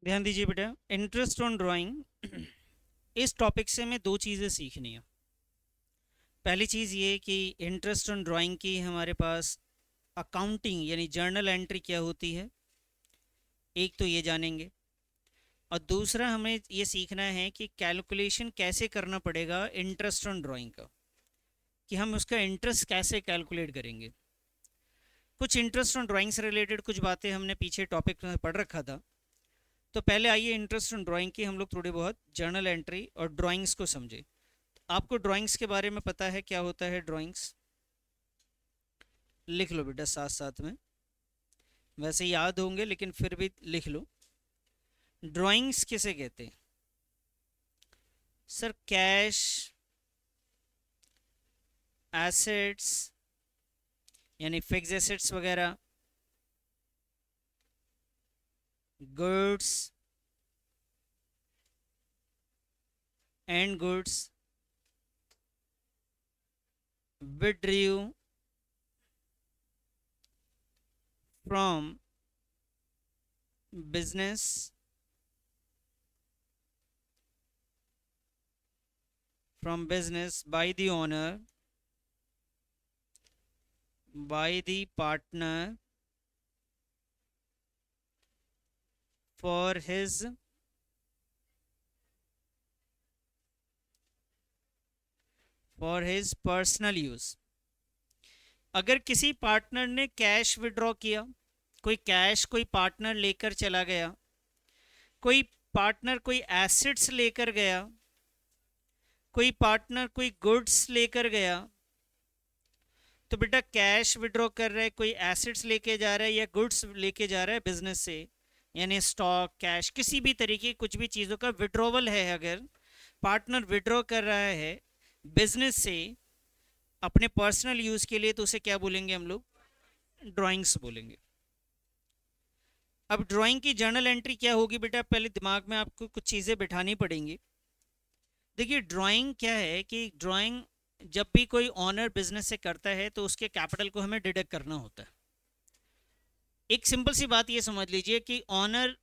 ध्यान दीजिए बेटा, इंटरेस्ट ऑन ड्राइंग इस टॉपिक से हमें दो चीज़ें सीखनी है। पहली चीज़ ये कि इंटरेस्ट ऑन ड्राइंग की हमारे पास अकाउंटिंग यानी जर्नल एंट्री क्या होती है, एक तो ये जानेंगे। और दूसरा हमें ये सीखना है कि कैलकुलेशन कैसे करना पड़ेगा इंटरेस्ट ऑन ड्राइंग का, कि हम उसका इंटरेस्ट कैसे कैलकुलेट करेंगे। कुछ इंटरेस्ट ऑन ड्राइंग से रिलेटेड कुछ बातें हमने पीछे टॉपिक में पढ़ रखा था। तो पहले आइए इंटरेस्ट ऑन ड्राइंग की हम लोग थोड़ी बहुत जर्नल एंट्री और ड्राइंग्स को समझे। आपको ड्राइंग्स के बारे में पता है क्या होता है ड्राइंग्स? लिख लो बेटा साथ साथ में, वैसे याद होंगे लेकिन फिर भी लिख लो। ड्राइंग्स किसे कहते हैं? सर कैश, एसेट्स यानी फिक्स एसेट्स वगैरह, goods and goods, withdrew from business by the owner, by the partner for his personal use. अगर किसी पार्टनर ने कैश विड्रॉ किया, कोई कैश कोई पार्टनर लेकर चला गया, कोई पार्टनर कोई एसेट्स लेकर गया, कोई पार्टनर कोई गुड्स लेकर गया, तो बेटा कैश विड्रॉ कर रहा है, कोई एसेट्स लेके जा रहा है या गुड्स लेके जा रहा है बिजनेस से, यानी स्टॉक कैश किसी भी तरीके कुछ भी चीज़ों का विड्रॉवल है। अगर पार्टनर विड्रॉ कर रहा है बिजनेस से अपने पर्सनल यूज़ के लिए, तो उसे क्या बोलेंगे हम लोग? ड्राइंग्स बोलेंगे। अब ड्राइंग की जर्नल एंट्री क्या होगी बेटा, पहले दिमाग में आपको कुछ चीज़ें बिठानी पड़ेंगी। देखिए ड्राइंग क्या है कि ड्राइंग जब भी कोई ऑनर बिजनेस से करता है तो उसके कैपिटल को हमें डिडक्ट करना होता है। एक सिंपल सी बात ये समझ लीजिए कि ऑनर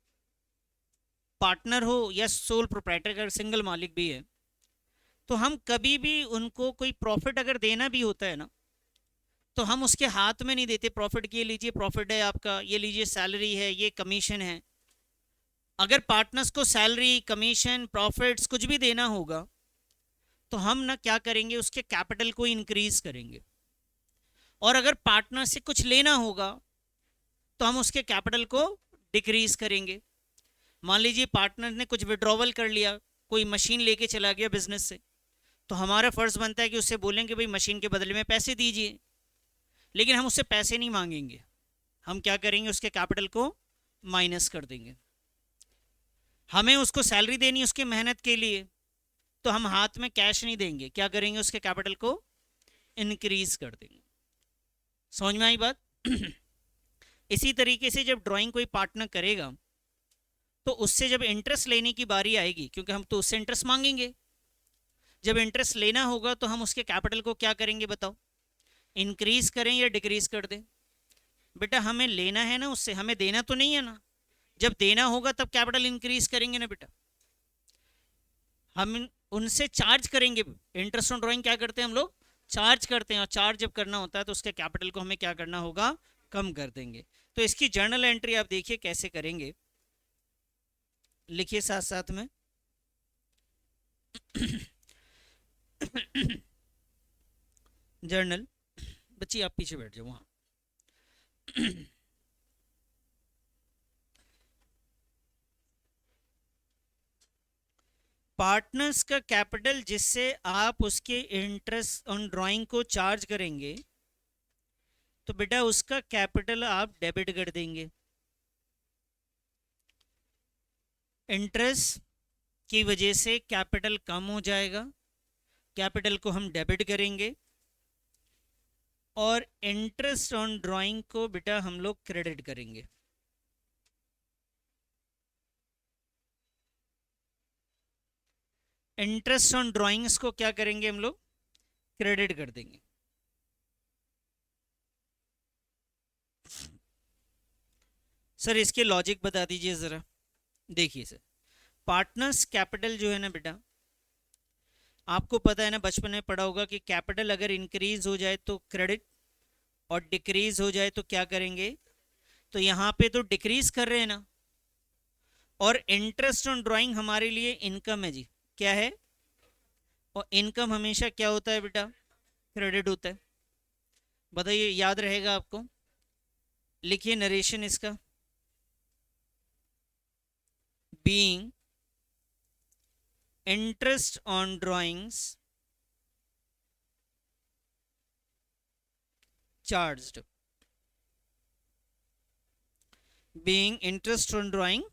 पार्टनर हो या सोल प्रोप्राइटर, अगर सिंगल मालिक भी है, तो हम कभी भी उनको कोई प्रॉफिट अगर देना भी होता है ना, तो हम उसके हाथ में नहीं देते प्रॉफिट की, ये लीजिए प्रॉफिट है आपका, ये लीजिए सैलरी है, ये कमीशन है। अगर पार्टनर्स को सैलरी कमीशन प्रॉफिट्स कुछ भी देना होगा, तो हम ना क्या करेंगे, उसके कैपिटल को इंक्रीज करेंगे। और अगर पार्टनर से कुछ लेना होगा तो हम उसके कैपिटल को डिक्रीज करेंगे। मान लीजिए पार्टनर ने कुछ विड्रॉवल कर लिया, कोई मशीन लेके चला गया बिजनेस से, तो हमारा फर्ज बनता है कि उससे बोलेंगे भाई मशीन के बदले में पैसे दीजिए। लेकिन हम उससे पैसे नहीं मांगेंगे, हम क्या करेंगे, उसके कैपिटल को माइनस कर देंगे। हमें उसको सैलरी देनी है उसकी मेहनत के लिए, तो हम हाथ में कैश नहीं देंगे, क्या करेंगे, उसके कैपिटल को इंक्रीज कर देंगे। समझ में आई बात? इसी तरीके से जब ड्राइंग कोई पार्टनर करेगा, तो उससे जब इंटरेस्ट लेने की बारी आएगी, क्योंकि हम तो उससे इंटरेस्ट मांगेंगे, जब इंटरेस्ट लेना होगा तो हम उसके कैपिटल को क्या करेंगे बताओ, इंक्रीज करें या डिक्रीज कर दें? बेटा हमें लेना है ना उससे, हमें देना तो नहीं है ना। जब देना होगा तब कैपिटल इंक्रीज करेंगे ना बेटा। हम उनसे चार्ज करेंगे। इंटरेस्ट ऑन ड्राइंग क्या करते हैं हम लोग? चार्ज करते हैं, और चार्ज जब करना होता है तो उसके कैपिटल को हमें क्या करना होगा, कम कर देंगे। तो इसकी जर्नल एंट्री आप देखिए कैसे करेंगे, लिखिए साथ साथ में। जर्नल, बच्ची आप पीछे बैठ जाओ वहाँ। पार्टनर्स का कैपिटल जिससे आप उसके इंटरेस्ट ऑन ड्राइंग को चार्ज करेंगे, तो बेटा उसका कैपिटल आप डेबिट कर देंगे। इंटरेस्ट की वजह से कैपिटल कम हो जाएगा, कैपिटल को हम डेबिट करेंगे, और इंटरेस्ट ऑन ड्राइंग को बेटा हम लोग क्रेडिट करेंगे। इंटरेस्ट ऑन ड्राइंग्स को क्या करेंगे हम लोग, क्रेडिट कर देंगे। सर इसके लॉजिक बता दीजिए ज़रा। देखिए सर, पार्टनर्स कैपिटल जो है ना बेटा, आपको पता है ना, बचपन में पढ़ा होगा कि कैपिटल अगर इंक्रीज हो जाए तो क्रेडिट, और डिक्रीज हो जाए तो क्या करेंगे? तो यहाँ पे तो डिक्रीज कर रहे हैं ना, और इंटरेस्ट ऑन ड्राइंग हमारे लिए इनकम है जी। क्या है? और इनकम हमेशा क्या होता है बेटा? क्रेडिट होता है। बताइए, याद रहेगा आपको? लिखिए नरेशन इसका। Being interest on drawings charged, being interest on drawing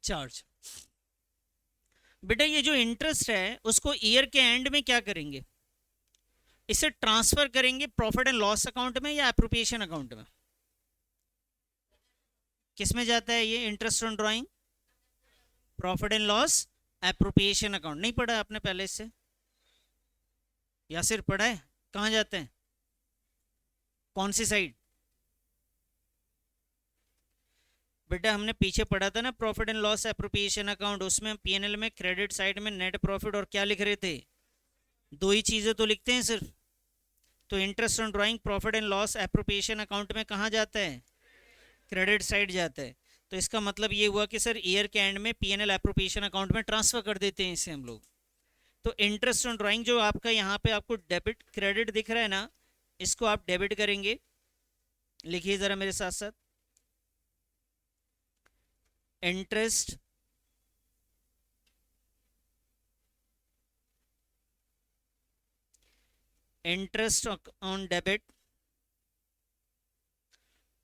charge. बेटा ये जो इंटरेस्ट है उसको ईयर के एंड में क्या करेंगे? इसे ट्रांसफर करेंगे प्रॉफिट एंड लॉस अकाउंट में या एप्रोप्रिएशन अकाउंट में? किस में जाता है ये interest on drawing? Profit and loss appropriation account. नहीं पढ़ा आपने पहले इससे, या सिर्फ पढ़ा है? कहाँ जाते हैं? कौन सी साइड? बेटा हमने पीछे पढ़ा था ना profit and loss appropriation account, उसमें हम पीएनएल में क्रेडिट साइड में नेट प्रॉफिट और क्या लिख रहे थे? दो ही चीजें तो लिखते हैं सिर्फ। तो interest on drawing profit and loss appropriation account में कहाँ जाता है? क्रेडिट साइड जाता है। तो इसका मतलब ये हुआ कि सर ईयर के एंड में पीएनएल एप्रोप्रिएशन अकाउंट में ट्रांसफर कर देते हैं इसे हम लोग। तो इंटरेस्ट ऑन ड्राइंग जो आपका यहाँ पे आपको डेबिट क्रेडिट दिख रहा है ना, इसको आप डेबिट करेंगे। लिखिए जरा मेरे साथ साथ, interest interest on debit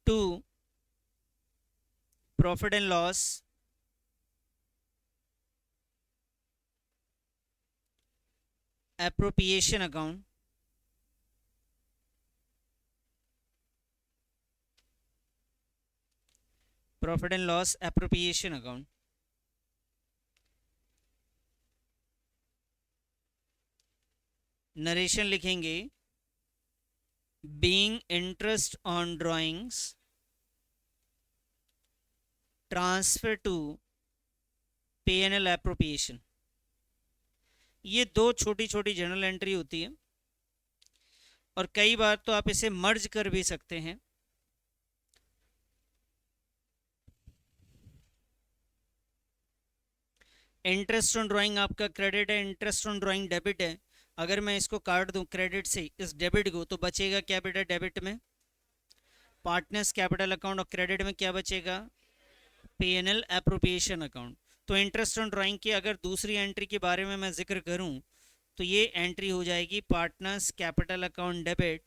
to profit and loss appropriation account, profit and loss appropriation account. Narration लिखेंगे, being interest on drawings transfer to PNL appropriation. ये दो छोटी छोटी जर्नल एंट्री होती है, और कई बार तो आप इसे मर्ज कर भी सकते हैं। इंटरेस्ट ऑन ड्राइंग आपका क्रेडिट है, इंटरेस्ट ऑन ड्राइंग डेबिट है। अगर मैं इसको काट दूं क्रेडिट से इस डेबिट को, तो बचेगा क्या बेटा? डेबिट में पार्टनर्स कैपिटल अकाउंट, और क्रेडिट में क्या बचेगा? PNL appropriation account. तो इंटरेस्ट ऑन ड्राइंग की अगर दूसरी एंट्री के बारे में मैं जिक्र करूं, तो ये एंट्री हो जाएगी partners capital account debit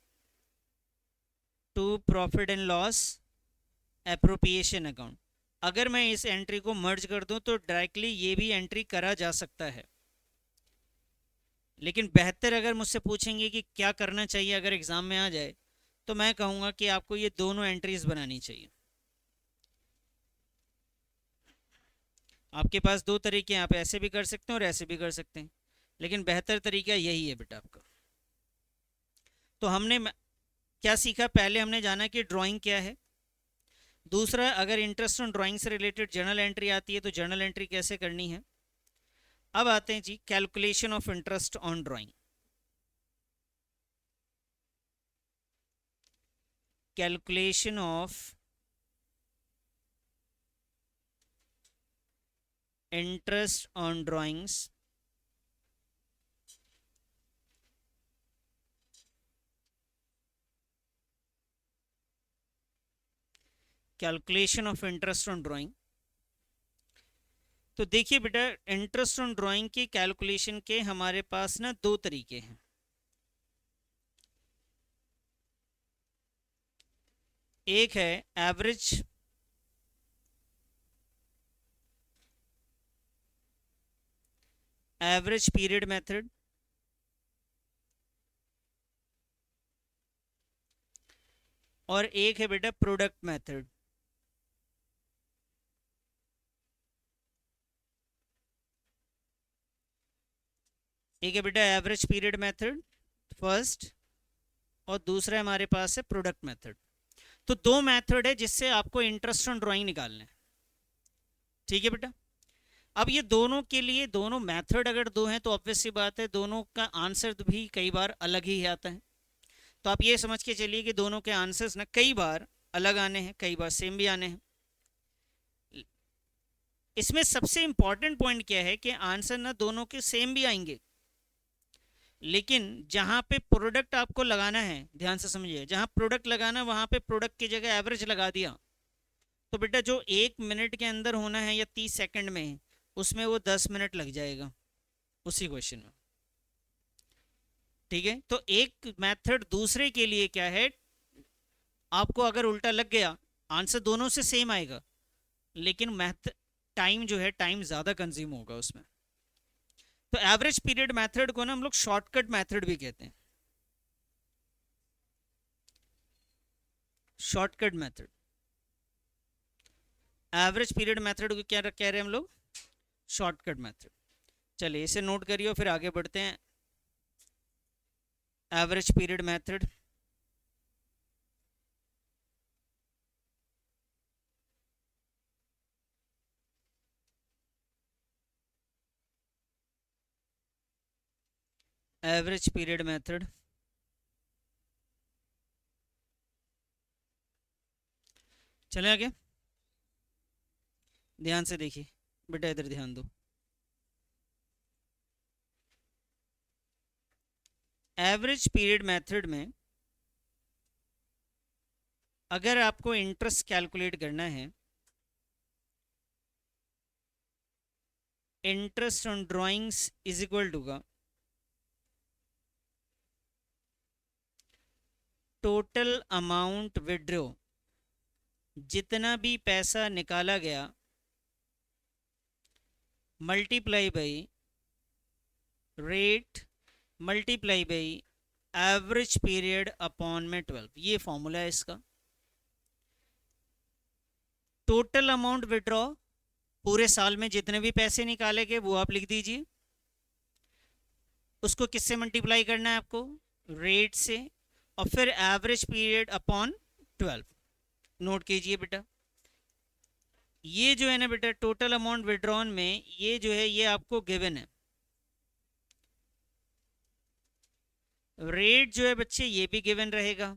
to profit and loss appropriation account. अगर मैं इस एंट्री को मर्ज कर दूं तो डायरेक्टली ये भी एंट्री करा जा सकता है, लेकिन बेहतर अगर मुझसे पूछेंगे कि क्या करना चाहिए अगर एग्जाम में आ जाए, तो मैं कहूंगा कि आपको ये दोनों एंट्रीज बनानी चाहिए। आपके पास दो तरीके हैं, आप ऐसे भी कर सकते हैं और ऐसे भी कर सकते हैं, लेकिन बेहतर तरीका यही है बेटा आपका। तो हमने क्या सीखा? पहले हमने जाना कि ड्राइंग क्या है। दूसरा, अगर इंटरेस्ट ऑन ड्राइंग से रिलेटेड जर्नल एंट्री आती है तो जर्नल एंट्री कैसे करनी है। अब आते हैं जी calculation of interest on drawing. Calculation of interest on drawings calculation of interest on drawing. तो देखिए बेटा, इंटरेस्ट ऑन ड्राइंग की कैलकुलेशन के हमारे पास ना दो तरीके हैं। एक है एवरेज पीरियड मेथड, और एक है बेटा प्रोडक्ट मेथड। एक है बेटा एवरेज पीरियड मेथड फर्स्ट, और दूसरा हमारे पास है प्रोडक्ट मेथड। तो दो मेथड है जिससे आपको इंटरेस्ट ऑन ड्राइंग निकालना है। ठीक है बेटा, अब ये दोनों के लिए दोनों मेथड अगर दो हैं तो ऑब्वियस सी बात है दोनों का आंसर भी कई बार अलग ही आता है। तो आप ये समझ के चलिए कि दोनों के आंसर्स ना कई बार अलग आने हैं, कई बार सेम भी आने हैं। इसमें सबसे इंपॉर्टेंट पॉइंट क्या है कि आंसर ना दोनों के सेम भी आएंगे, लेकिन जहां पे प्रोडक्ट आपको लगाना है, ध्यान से समझिए, जहां प्रोडक्ट लगाना वहां पे प्रोडक्ट की जगह एवरेज लगा दिया तो बेटा जो 1 मिनट के अंदर होना है या 30 सेकंड में, उसमें वो 10 मिनट लग जाएगा उसी क्वेश्चन में। ठीक है, तो एक मेथड दूसरे के लिए क्या है, आपको अगर उल्टा लग गया आंसर दोनों से सेम आएगा, लेकिन मैथ टाइम जो है टाइम ज़्यादा कंज्यूम होगा उसमें। तो एवरेज पीरियड मेथड को ना हम लोग शॉर्टकट मेथड भी कहते हैं, shortcut method. Average period method को क्या कह रहे हैं हम लोग, शॉर्टकट मेथड। चलिए इसे नोट करिए फिर आगे बढ़ते हैं। Average period method, average period method. चले आगे, ध्यान से देखिए बेटा, इधर ध्यान दो। एवरेज पीरियड मेथड में अगर आपको इंटरेस्ट कैलकुलेट करना है, interest on drawings is equal to का टोटल अमाउंट विड्रॉ, जितना भी पैसा निकाला गया multiply by rate multiply by average period upon में 12, ये फॉर्मूला है इसका। टोटल अमाउंट विड्रॉ, पूरे साल में जितने भी पैसे निकाले गए वो आप लिख दीजिए, उसको किससे मल्टीप्लाई करना है आपको, रेट से, और फिर एवरेज पीरियड अपॉन 12। नोट कीजिए बेटा, ये जो है ना बेटा टोटल अमाउंट विड्रॉन में ये जो है ये आपको गिवन है। रेट जो है बच्चे ये भी गिवन रहेगा।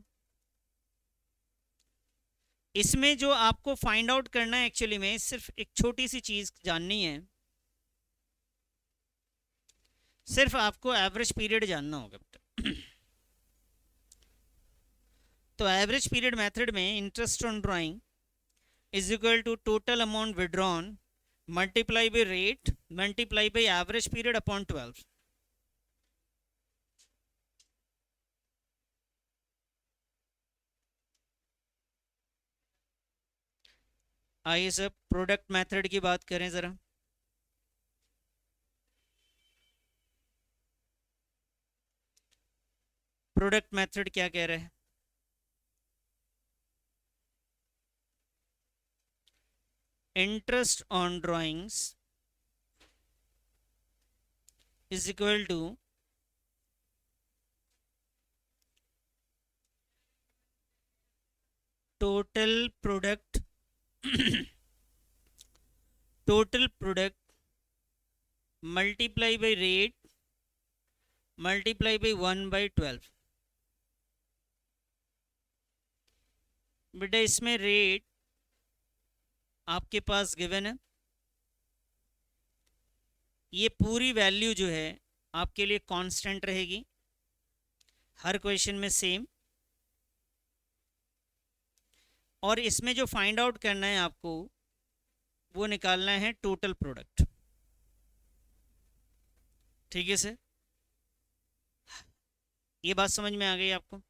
इसमें जो आपको फाइंड आउट करना है एक्चुअली में सिर्फ एक छोटी सी चीज जाननी है, सिर्फ आपको एवरेज पीरियड जानना होगा बेटा। तो एवरेज पीरियड मेथड में interest on drawing is equal to total amount withdrawn multiply by rate multiply by average period upon 12। आइए सर प्रोडक्ट मेथड की बात करें जरा। प्रोडक्ट मेथड क्या कह रहे हैं, interest on drawings is equal to total product total product multiply by rate multiply by 1/12। बेटा इसमें रेट आपके पास गिवन है, ये पूरी वैल्यू जो है आपके लिए कांस्टेंट रहेगी हर क्वेश्चन में सेम, और इसमें जो फाइंड आउट करना है आपको वो निकालना है टोटल प्रोडक्ट। ठीक है सर, ये बात समझ में आ गई आपको।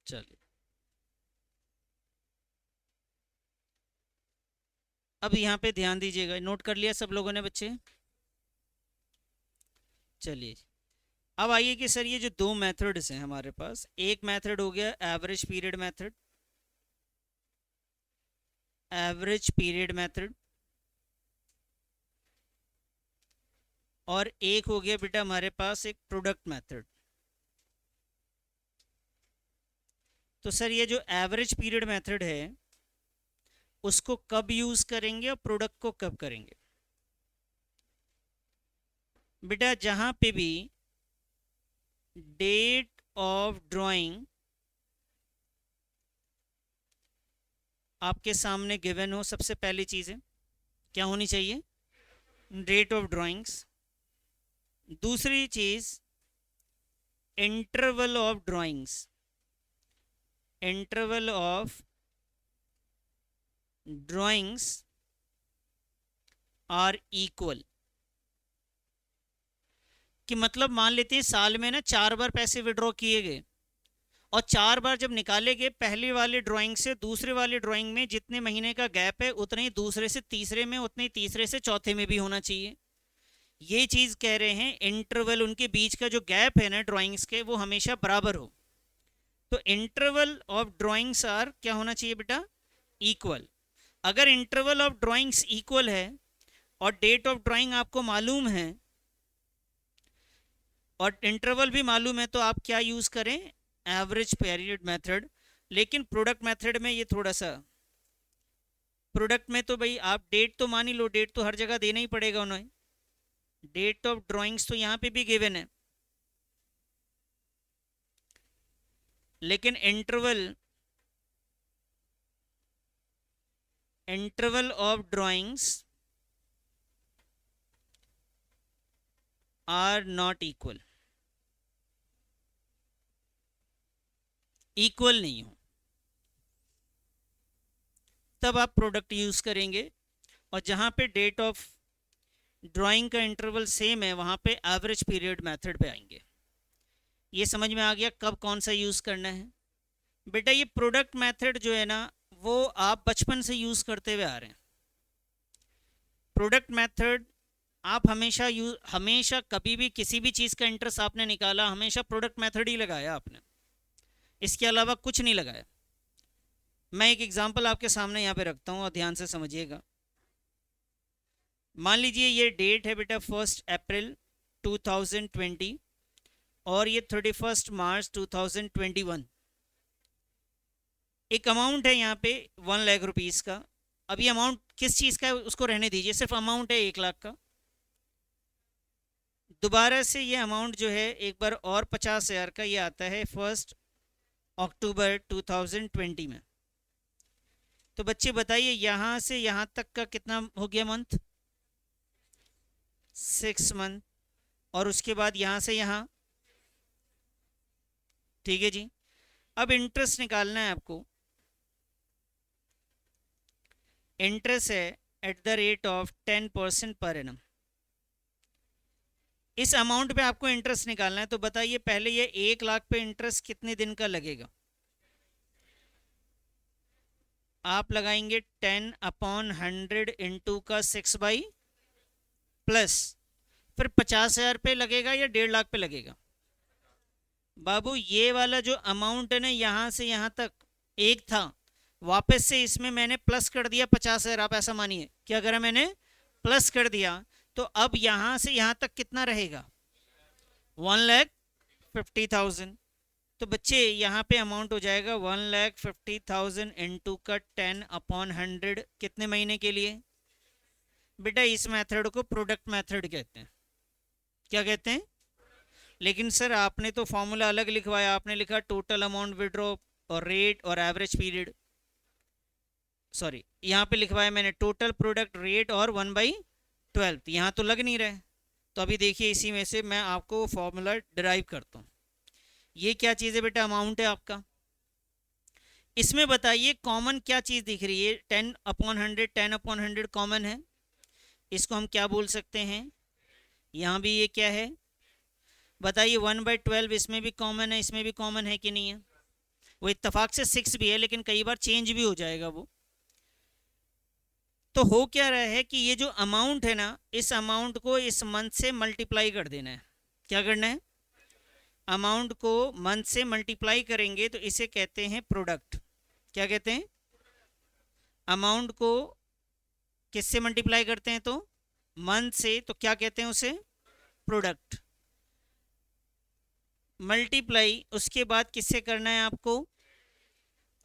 चलिए अब यहाँ पे ध्यान दीजिएगा, नोट कर लिया सब लोगों ने बच्चे। चलिए अब आइए कि सर ये जो दो मेथड्स हैं हमारे पास, एक मेथड हो गया average period method, average period method, और एक हो गया बेटा हमारे पास एक प्रोडक्ट मेथड। तो सर ये जो एवरेज पीरियड मेथड है उसको कब यूज करेंगे और प्रोडक्ट को कब करेंगे। बेटा जहां पे भी डेट ऑफ ड्राइंग आपके सामने गिवन हो, सबसे पहली चीज है क्या होनी चाहिए, डेट ऑफ ड्राइंग्स। दूसरी चीज interval of drawings, interval of drawings are equal. कि मतलब मान लेते हैं साल में ना 4 बार पैसे विड्रॉ किए गए, और 4 बार जब निकाले गए पहले वाले ड्राइंग से दूसरे वाले ड्राइंग में जितने महीने का गैप है उतने ही दूसरे से तीसरे में, उतने ही तीसरे से चौथे में भी होना चाहिए। ये चीज कह रहे हैं इंटरवल, उनके बीच का जो गैप है ना ड्राइंग्स के वो हमेशा बराबर हो। तो इंटरवल ऑफ ड्राइंग्स आर क्या होना चाहिए बेटा, इक्वल। अगर इंटरवल ऑफ ड्राइंग्स इक्वल है और डेट ऑफ ड्राइंग आपको मालूम है और इंटरवल भी मालूम है तो आप क्या यूज करें, एवरेज पीरियड मेथड। लेकिन प्रोडक्ट मेथड में ये थोड़ा सा, प्रोडक्ट में तो भाई आप डेट तो मान ही लो, डेट तो हर जगह देना ही पड़ेगा उन्हें, डेट ऑफ ड्राइंग्स तो यहाँ पे भी गिवन है, लेकिन interval of drawings are not equal, equal नहीं हो तब आप प्रोडक्ट यूज करेंगे। और जहां पे डेट ऑफ ड्राइंग का इंटरवल सेम है वहां पे एवरेज पीरियड मेथड पे आएंगे। ये समझ में आ गया कब कौन सा यूज करना है। बेटा ये प्रोडक्ट मेथड जो है ना वो आप बचपन से यूज करते हुए आ रहे हैं। प्रोडक्ट मेथड आप हमेशा कभी भी किसी भी चीज का इंटरेस्ट आपने निकाला हमेशा प्रोडक्ट मेथड ही लगाया आपने, इसके अलावा कुछ नहीं लगाया। मैं एक एग्जांपल आपके सामने यहाँ पे रखता हूँ और ध्यान से समझिएगा। मान लीजिए ये डेट है बेटा 1 अप्रैल 2020 और ये 31 मार्च 2021। एक अमाउंट है यहाँ पे 1 लाख रुपीस का। अब ये अमाउंट किस चीज़ का है उसको रहने दीजिए, सिर्फ अमाउंट है 1 लाख का। दोबारा से ये अमाउंट जो है एक बार और 50,000 का ये आता है 1 अक्टूबर 2020 में। तो बच्चे बताइए यहाँ से यहाँ तक का कितना हो गया मंथ, 6 मंथ। और उसके बाद यहाँ से यहाँ, ठीक है जी। अब इंटरेस्ट निकालना है आपको। इंटरेस्ट है at the rate of 10% per annum. इस अमाउंट पे आपको इंटरेस्ट निकालना है। तो बताइए पहले ये 1 लाख पे इंटरेस्ट कितने दिन का लगेगा। आप लगाएंगे 10/100 इंटू का 6 बाई प्लस, फिर 50,000 पे लगेगा या 1.5 लाख पे लगेगा। बाबू ये वाला जो अमाउंट है ना यहाँ से यहाँ तक एक था, वापस से इसमें मैंने प्लस कर दिया 50,000। आप ऐसा मानिए कि अगर मैंने प्लस कर दिया तो अब यहाँ से यहाँ तक कितना रहेगा, 1,50,000। तो बच्चे यहाँ पे अमाउंट हो जाएगा 1,50,000 इंटू का 10/100 कितने महीने के लिए। बेटा इस मेथड को प्रोडक्ट मेथड कहते हैं। क्या कहते हैं। लेकिन सर आपने तो फॉर्मूला अलग लिखवाया, आपने लिखा टोटल अमाउंट विड्रॉ और रेट और एवरेज पीरियड। सॉरी यहाँ पे लिखवाया मैंने टोटल प्रोडक्ट रेट और 1/12। यहाँ तो लग नहीं रहा है। तो अभी देखिए इसी में से मैं आपको फॉर्मूला डिराइव करता हूँ। ये क्या चीज़ है बेटा, अमाउंट है आपका। इसमें बताइए कॉमन क्या चीज़ दिख रही है, 10/100, 10/100 कॉमन है। इसको हम क्या बोल सकते हैं, यहाँ भी ये क्या है बताइए, 1/12 इसमें भी कॉमन है, इसमें भी कॉमन है कि नहीं है। वो इत्तेफाक से 6 भी है लेकिन कई बार चेंज भी हो जाएगा वो। तो हो क्या रहा है कि ये जो अमाउंट है ना इस अमाउंट को इस मंथ से मल्टीप्लाई कर देना है। क्या करना है, अमाउंट को मंथ से मल्टीप्लाई करेंगे तो इसे कहते हैं प्रोडक्ट। क्या कहते हैं, अमाउंट को किससे मल्टीप्लाई करते हैं तो मंथ से, तो क्या कहते हैं उसे, प्रोडक्ट। मल्टीप्लाई उसके बाद किससे करना है आपको,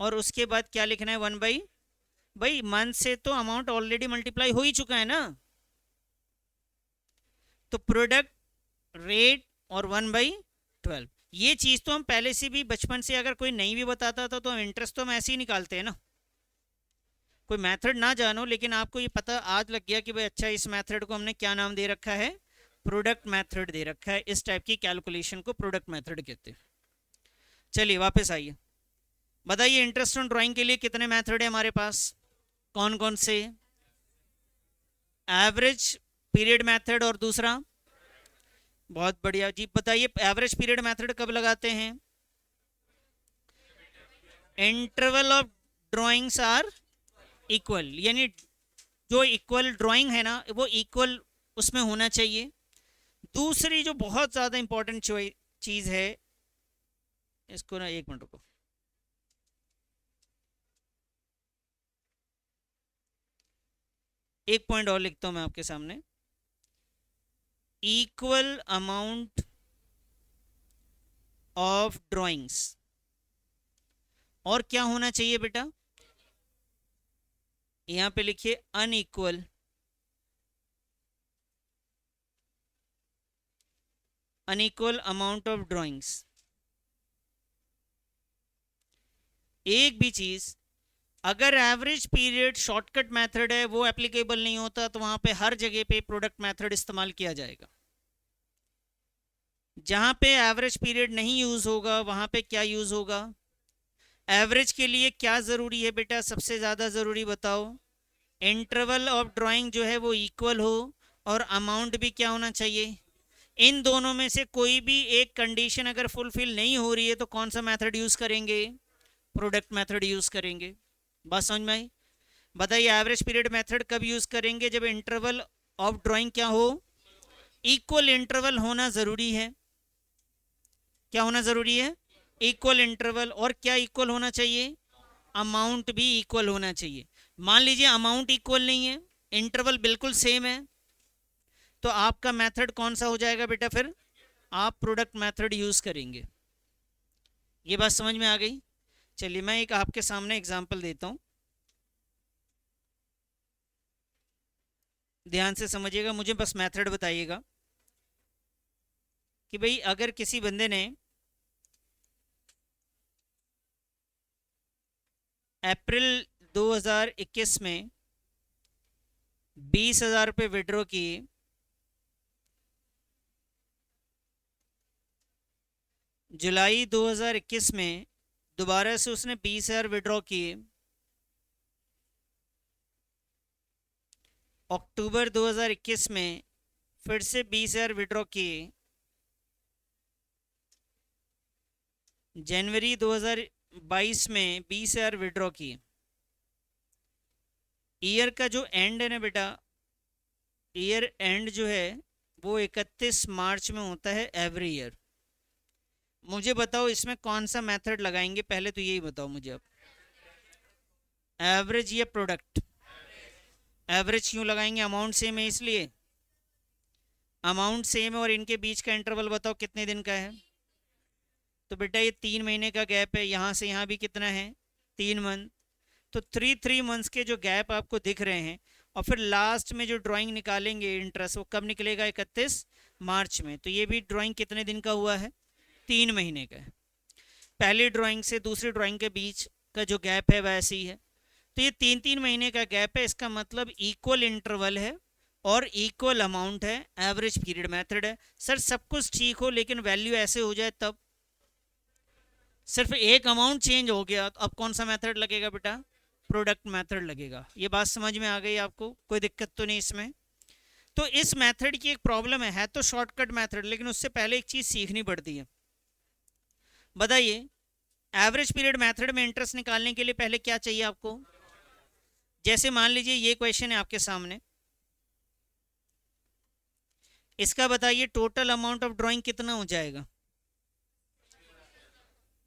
और उसके बाद क्या लिखना है, 1/12। भाई मंथ से तो अमाउंट ऑलरेडी मल्टीप्लाई हो ही चुका है ना, तो प्रोडक्ट रेट और 1/12, ये चीज़ तो हम पहले से भी बचपन से, अगर कोई नहीं भी बताता था तो हम इंटरेस्ट तो हम ऐसे ही निकालते हैं ना, कोई मेथड ना जानो, लेकिन आपको ये पता आज लग गया कि भाई अच्छा इस मेथड को हमने क्या नाम दे रखा है, प्रोडक्ट मेथड दे रखा है, इस टाइप की कैलकुलेशन को प्रोडक्ट मेथड कहते हैं। चलिए वापस आइए, बताइए इंटरेस्ट ऑन ड्राइंग के लिए कितने मेथड है हमारे पास, कौन कौन से? एवरेज पीरियड मेथड और दूसरा, बहुत बढ़िया जी, बताइए एवरेज पीरियड मेथड कब लगाते हैं? Interval of drawings are equal, यानी जो इक्वल ड्राइंग है ना वो इक्वल उसमें होना चाहिए। दूसरी जो बहुत ज़्यादा इंपॉर्टेंट चीज़ है, इसको ना एक मिनट रुको, एक पॉइंट और लिखता हूं मैं आपके सामने, इक्वल अमाउंट ऑफ ड्राइंग्स, और क्या होना चाहिए बेटा, यहां पे लिखिए अनइक्वल अमाउंट ऑफ ड्राइंग्स। एक भी चीज अगर एवरेज पीरियड शॉर्टकट मेथड है वो एप्लीकेबल नहीं होता, तो वहां पे हर जगह पे प्रोडक्ट मेथड इस्तेमाल किया जाएगा। जहां पे एवरेज पीरियड नहीं यूज होगा वहां पे क्या यूज होगा? एवरेज के लिए क्या जरूरी है बेटा, सबसे ज्यादा जरूरी बताओ? इंटरवल ऑफ ड्राइंग जो है वो इक्वल हो और अमाउंट भी क्या होना चाहिए। इन दोनों में से कोई भी एक कंडीशन अगर फुलफिल नहीं हो रही है तो कौन सा मेथड यूज करेंगे? प्रोडक्ट मेथड यूज करेंगे। बात समझ में आई? बताइए एवरेज पीरियड मेथड कब यूज करेंगे? जब इंटरवल ऑफ ड्राइंग क्या हो, इक्वल इंटरवल होना जरूरी है। क्या होना जरूरी है? Equal interval. और क्या इक्वल होना चाहिए? अमाउंट भी इक्वल होना चाहिए। मान लीजिए अमाउंट इक्वल नहीं है, इंटरवल बिल्कुल सेम है, तो आपका मेथड कौन सा हो जाएगा बेटा? फिर आप प्रोडक्ट मेथड यूज करेंगे। ये बात समझ में आ गई? चलिए मैं एक आपके सामने एग्जांपल देता हूं, ध्यान से समझिएगा, मुझे बस मेथड बताइएगा कि भाई अगर किसी बंदे ने अप्रैल 2021 में 20,000 रुपये विड्रॉ किए, जुलाई 2021 में दोबारा से उसने 20,000 विड्रॉ किए, अक्टूबर 2021 में फिर से 20,000 विड्रॉ किए, जनवरी 2022 में 20,000 विड्रॉ किए। ईयर का जो एंड है ना बेटा, ईयर एंड जो है वो 31 मार्च में होता है एवरी ईयर। मुझे बताओ इसमें कौन सा मेथड लगाएंगे, पहले तो यही बताओ मुझे अब, एवरेज या प्रोडक्ट? एवरेज क्यों लगाएंगे? अमाउंट सेम है इसलिए। अमाउंट सेम है और इनके बीच का इंटरवल बताओ कितने दिन का है? तो बेटा ये 3 महीने का गैप है, यहाँ से यहाँ भी कितना है? 3 मंथ। तो 3 मंथ्स के जो गैप आपको दिख रहे हैं, और फिर लास्ट में जो ड्राइंग निकालेंगे इंटरेस्ट वो कब निकलेगा? 31 मार्च में। तो ये भी ड्राइंग कितने दिन का हुआ है? 3 महीने का है। पहली ड्राइंग से दूसरी ड्राइंग के बीच का जो गैप है वैसे ही है। तो ये 3-3 महीने का गैप है, इसका मतलब इक्वल इंटरवल है और इक्वल अमाउंट है, एवरेज पीरियड मेथड है। सर सब कुछ ठीक हो लेकिन वैल्यू ऐसे हो जाए तब, सिर्फ एक अमाउंट चेंज हो गया, तो अब कौन सा मेथड लगेगा बेटा? प्रोडक्ट मेथड लगेगा। ये बात समझ में आ गई आपको? कोई दिक्कत तो नहीं इसमें? तो इस मेथड की एक प्रॉब्लम है तो शॉर्टकट मेथड, लेकिन उससे पहले एक चीज सीखनी पड़ती है। बताइए एवरेज पीरियड मेथड में इंटरेस्ट निकालने के लिए पहले क्या चाहिए आपको? जैसे मान लीजिए ये क्वेश्चन है आपके सामने, इसका बताइए टोटल अमाउंट ऑफ ड्राइंग कितना हो जाएगा?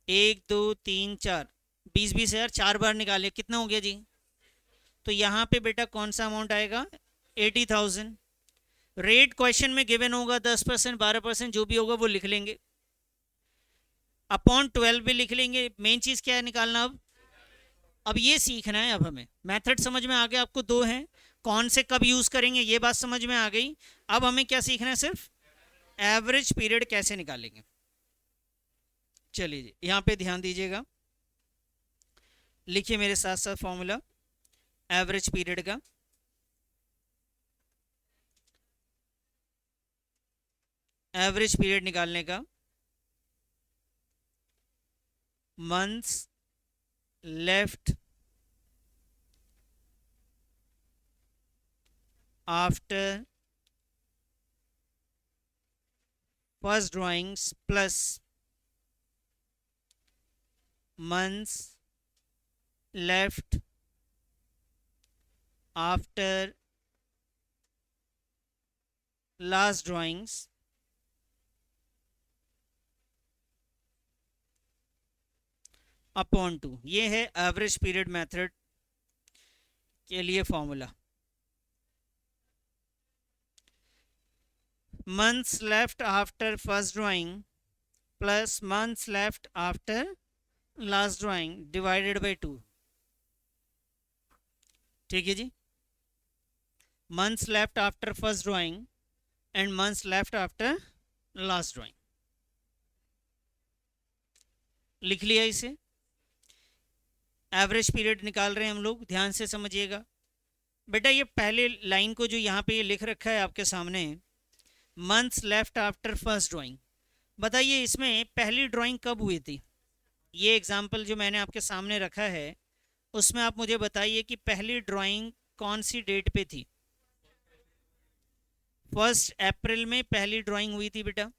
1 2 3 4, 20,000 4 बार निकाले, कितना हो गया जी? तो यहाँ पे बेटा कौन सा अमाउंट आएगा? 80,000। रेट क्वेश्चन में गिवन होगा 10%, 12%, जो भी होगा वो लिख लेंगे, अपॉन 12 भी लिख लेंगे। मेन चीज क्या है निकालना अब? अब ये सीखना है। अब हमें मेथड समझ में आ गया, आपको दो हैं, कौन से कब यूज करेंगे ये बात समझ में आ गई। अब हमें क्या सीखना है, सिर्फ एवरेज पीरियड कैसे निकालेंगे। चलिए जी, यहाँ पे ध्यान दीजिएगा, लिखिए मेरे साथ साथ फॉर्मूला एवरेज पीरियड का। एवरेज पीरियड निकालने का, months left after first drawings plus months left after last drawings upon 2। ये है एवरेज पीरियड मेथड के लिए formula. Months left after first drawing plus months left after last drawing divided by 2। ठीक है जी, months left after first drawing and months left after last drawing. लिख लिया इसे। एवरेज पीरियड निकाल रहे हैं हम लोग, ध्यान से समझिएगा बेटा। ये पहले लाइन को जो यहाँ पे ये लिख रखा है आपके सामने, months left after first drawing, बताइए इसमें पहली ड्राइंग कब हुई थी। ये एग्जाम्पल जो मैंने आपके सामने रखा है उसमें आप मुझे बताइए कि पहली ड्राइंग कौन सी डेट पे थी। 1 अप्रैल में पहली ड्राइंग हुई थी बेटा।